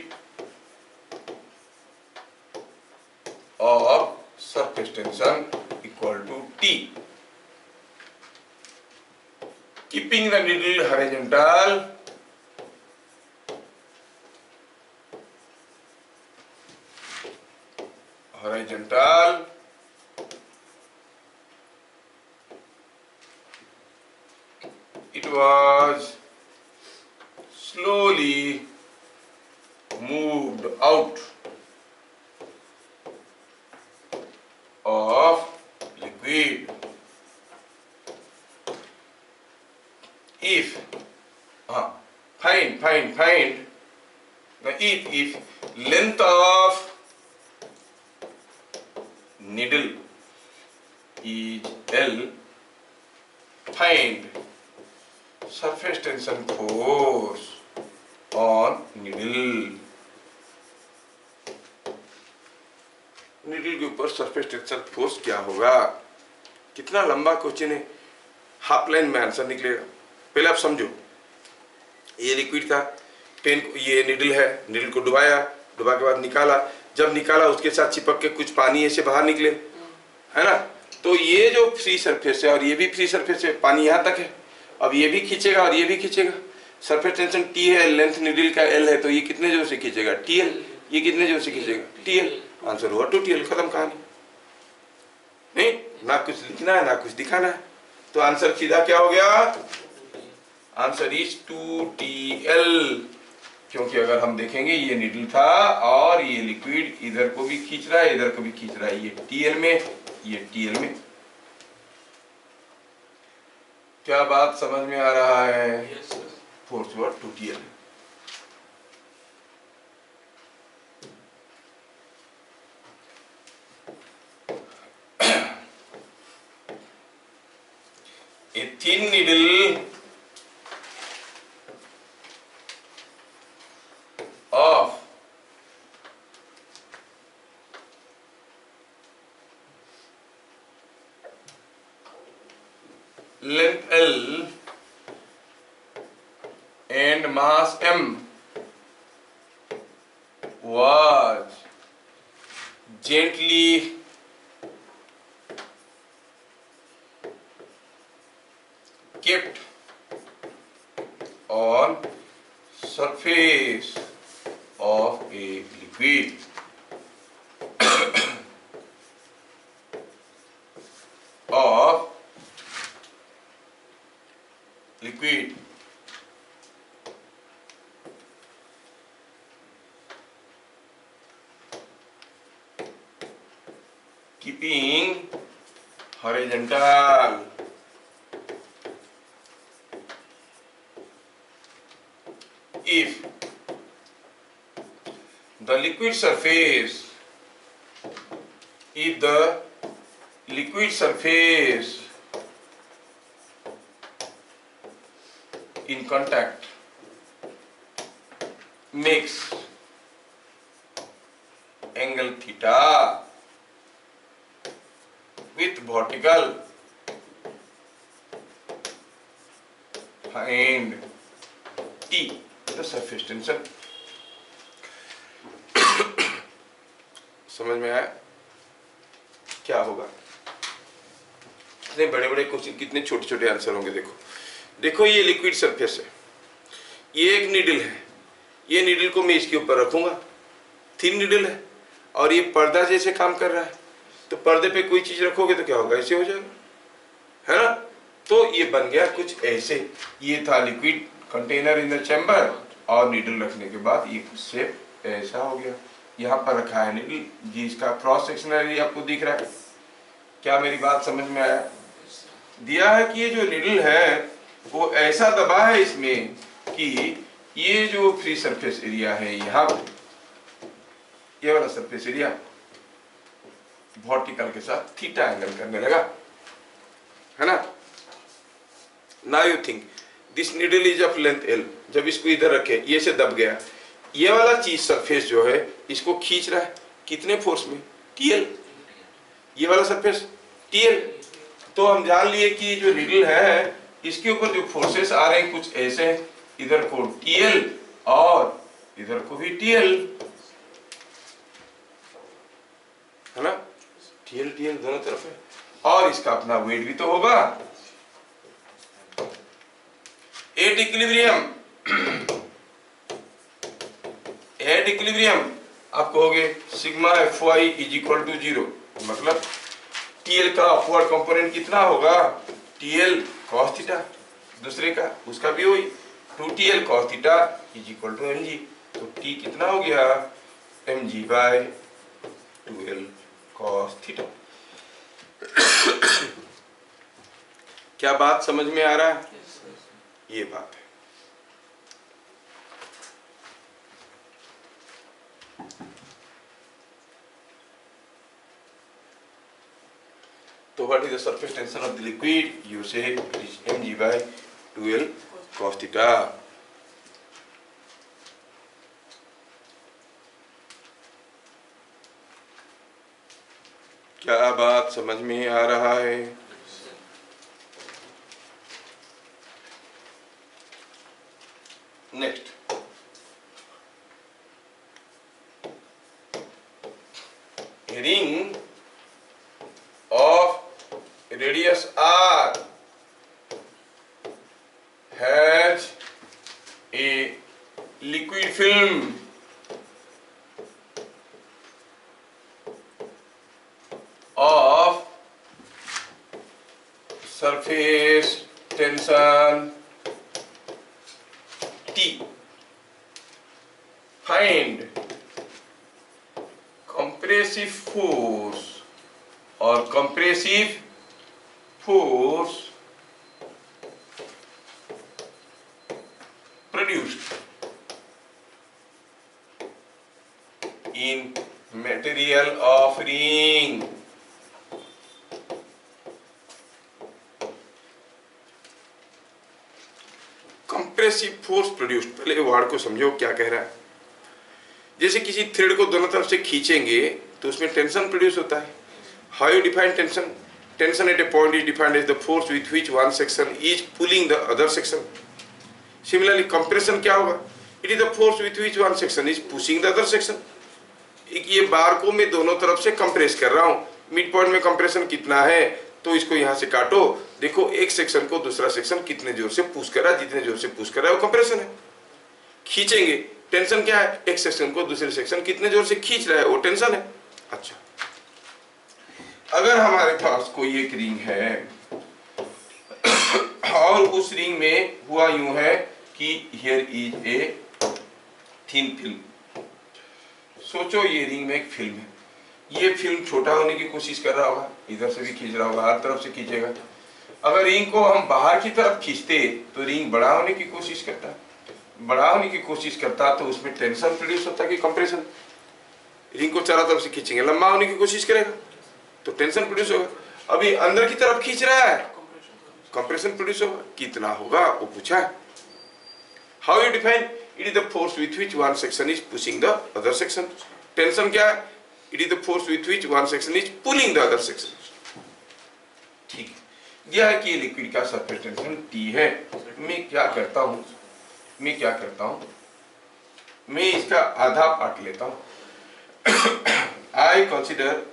of surface tension equal to T, keeping the needle horizontal it was slowly moved out of liquid if find now if length of needle is L, find surface tension force on needle। Needle के ऊपर surface tension force क्या होगा? कितना लंबा question है, half line में answer निकलेगा। पहले आप समझो, ये लिक्विड था, पेन, ये नीडल है, नीडल को डुबाया, डुबा के बाद निकाला, जब निकाला उसके साथ चिपक के कुछ पानी ऐसे बाहर निकले, है ना? तो ये जो फ्री सरफेस है और ये भी फ्री सरफेस है, पानी यहाँ तक है। अब ये भी खींचेगा और ये भी खींचेगा। सरफेस टेंशन टी है, लेंथ नीडल का एल है, तो ये कितने जोर से खींचेगा? टीएल। ये कितने जोर से खींचेगा? टीएल। आंसर हुआ 2TL, खत्म कहानी। नहीं, ना कुछ लिखना है ना कुछ दिखाना है, तो आंसर सीधा क्या हो गया? Answer is 2TL। क्योंकि अगर हम देखेंगे ये नीडल था और ये लिक्विड इधर को भी खींच रहा है, इधर को भी खींच रहा है, ये टीएल में, ये टीएल में। क्या बात समझ में आ रहा है? फोर्स हुआ 2TL। A thin needle of length L and mass m was gently kept on surface of a liquid. of liquid. Keeping horizontal. If the liquid surface, if the liquid surface in contact makes angle theta with vertical, find T, the surface tension. समझ में आया क्या होगा? कितने बड़े बड़े question, कितने छोटे छोटे आंसर होंगे। देखो देखो, ये लिक्विड सरफेस है, ये एक नीडल है, ये नीडल को मैं इसके ऊपर रखूंगा, थिन नीडल है, और ये पर्दा जैसे काम कर रहा है, तो पर्दे पे कोई चीज रखोगे तो क्या होगा? ऐसे हो जाएगा, है ना? तो ये बन गया कुछ ऐसे। ये था liquid container in the chamber, और नीडल रखने के बाद ये कुछ शेप ऐसा हो गया। यहाँ पर रखा है नीडल, जिसका क्रॉस सेक्शनल एरिया आपको दिख रहा है। क्या मेरी बात समझ में आया? दिया है कि ये जो नीडल है वो ऐसा दबा है इसमें कि ये जो फ्री सरफेस एरिया है, यहाँ ये वाला सरफेस एरिया वर्टिकल के साथ थीटा एंगल करने लगा, है ना? Now you think this needle is of length L। जब इसको इधर रखे, ये से दब गया, ये वाला चीज सरफेस जो है इसको खींच रहा है, कितने फोर्स में? TL। ये वाला सरफेस TL। तो हम जान लिए कि जो नीडल है इसके ऊपर जो फोर्सेस आ रहे हैं कुछ ऐसे हैं, इधर को TL और इधर को भी TL, है ना? TL दोनों तरफ है, और इसका अपना वेट भी तो होगा। एट इक्विलिब्रियम आप कहोगे sigma Fy is equal to 0, मतलब TL का अपवर्ड कंपोनेंट कितना होगा? TL cos थीटा, दूसरे का उसका भी वही 2TL cos theta is equal to mg। तो T कितना हो गया? mg by 2L cos theta. क्या बात समझ में आ रहा है? ये बात है। तो what is the surface tension of the liquid? You say it is mg by 2L cos theta। क्या बात समझ में आ रहा है? Next, ring of radius r has a liquid film of surface tension T. Find compressive force or compressive force produced in material of ring। Compressive force produced, पहले word को समझो क्या कह रहा है। जैसे किसी थ्रेड को दोनों तरफ से खींचेंगे तो उसमें टेंशन प्रोड्यूस होता है। How you define tension? Tension at a point is defined as the force with which one section is pulling the other section। Similarly compression क्या होगा? It is the force with which one section is pushing the other section. ये bar को मैं दोनों तरफ से compress कर रहा हूँ, मिड पॉइंट में कंप्रेशन कितना है, तो इसको यहाँ से काटो, देखो एक सेक्शन को दूसरा सेक्शन कितने जोर से पुश कर रहा है, जितने जोर से पुश कर रहा है वो कंप्रेशन है। खींचेंगे, टेंशन क्या है? एक सेक्शन को दूसरे सेक्शन कितने जोर से खींच रहा है वो टेंशन है। अच्छा, अगर हमारे पास कोई एक रिंग है और उस रिंग में हुआ यूं है कि here is a thin film. सोचो ये रिंग में एक फिल्म है, ये फिल्म छोटा होने की कोशिश कर रहा होगा, इधर से भी खींच रहा होगा, हर तरफ से खींचेगा। अगर रिंग को हम बाहर की तरफ खींचते तो रिंग बड़ा होने की कोशिश करता, बड़ा होने की कोशिश करता तो उसमें टेंशन प्रोड्यूस होता कि कंप्रेशन। रिंग को चारों तरफ से खींचेंगे, लंबा होने की कोशिश करेगा तो टेंशन प्रोड्यूस होगा। अभी अंदर की तरफ खींच रहा है, कंप्रेशन प्रोड्यूस होगा। कितना होगा वो पूछा है। How you define? It is the force with which one section is pushing the other section. Tension क्या है? It is the force with which one section is pulling the other section. ठीक है, यह है कि लिक्विड का surface tension T है। मैं क्या करता हूं, मैं इसका आधा पार्ट लेता हूं। I consider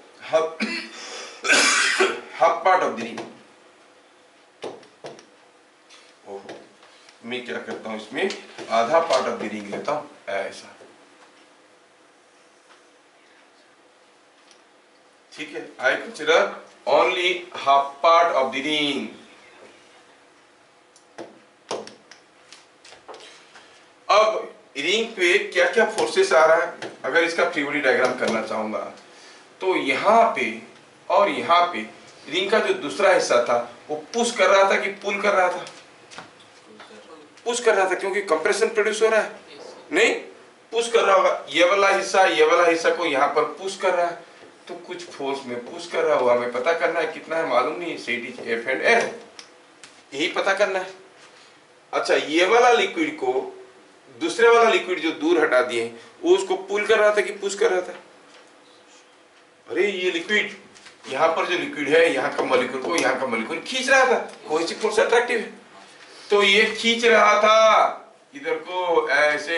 half part of the ring. मैं क्या करता हूं, इसमें आधा पार्ट ऑफ द रिंग लेता हूं, ऐसा। ठीक है, I consider only half part of the ring. अब रिंग पे क्या क्या फोर्सेस आ रहा है, अगर इसका फ्री बॉडी डायग्राम करना चाहूंगा तो यहाँ पे और यहाँ पे रिंग का जो दूसरा हिस्सा था वो पुश कर रहा था कि पुल कर रहा था? पुश कर रहा था, क्योंकि कंप्रेशन प्रोड्यूस हो रहा है। नहीं, पुश कर रहा होगा। ये वाला हिस्सा को यहाँ पर पुश कर रहा है, तो कुछ फोर्स में पुश कर रहा होगा। हमें पता करना है कितना है, मालूम नहीं, set is F and L, यही पता करना है। अच्छा, ये वाला लिक्विड को दूसरे वाला लिक्विड जो दूर हटा दिए वो उसको पुल कर रहा था कि पुश कर रहा था? अरे ये लिक्विड, यहाँ पर जो लिक्विड है, यहाँ का मॉलिक्यूल को यहाँ का मॉलिक्यूल खींच रहा था, कोई सी फोर्स अट्रैक्टिव है, तो ये खींच रहा था इधर को ऐसे।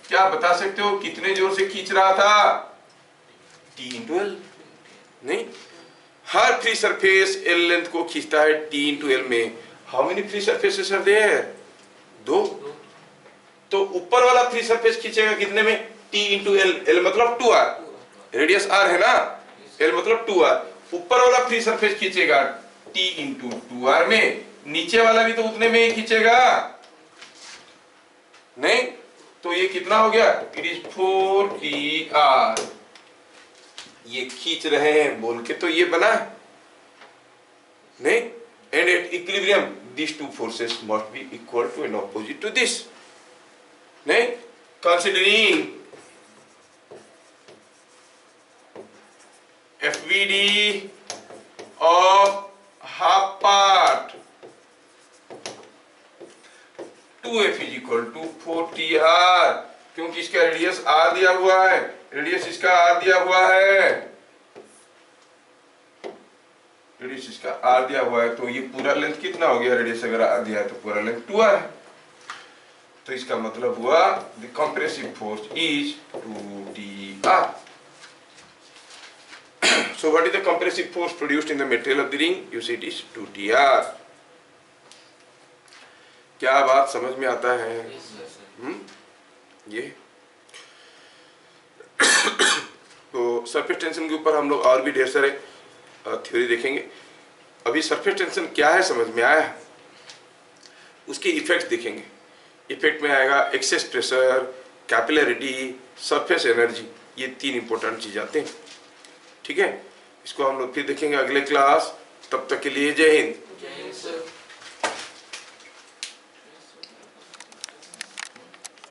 क्या बता सकते हो कितने जोर से खींच रहा था? T into L। नहीं, हर फ्री सरफेस L लेंथ को खींचता है T into L में। How many free surfaces are there? 2। तो ऊपर वाला फ्री सरफेस खींचेगा कितने में? T into L। L मतलब 2R, रेडियस R है ना, L मतलब 2R। ऊपर वाला फ्री सरफेस खींचेगा T into 2R में, नीचे वाला भी तो उतने में ही खींचेगा। नहीं, तो ये कितना हो गया? It is 4TR। ये खींच रहे हैं बोल के तो ये बना है नहीं। And at equilibrium these two forces must be equal to and opposite to this। नहीं, considering FVD of half part 2F is equal to 4TR, क्योंकि इसका रेडियस R दिया हुआ है, रेडियस इसका R दिया हुआ है, रेडियस इसका R दिया हुआ है, तो ये पूरा लेंथ कितना हो गया? रेडियस अगर R दिया है तो पूरा लेंथ 2R है। तो इसका मतलब हुआ the compressive force is 2TR। So what is the compressive force produced in the material of the ring? You see it is 2TR। क्या बात समझ में आता है? ये तो सरफेस टेंशन के ऊपर हम लोग और भी ढेर सारे थ्योरी देखेंगे। अभी सरफेस टेंशन क्या है समझ में आया, उसके इफेक्ट देखेंगे। इफेक्ट में आएगा excess pressure, capillarity, surface energy, ये 3 इंपॉर्टेंट चीज आते हैं। ठीक है, इसको हम लोग फिर देखेंगे अगले क्लास। तब तक के लिए जय हिंद।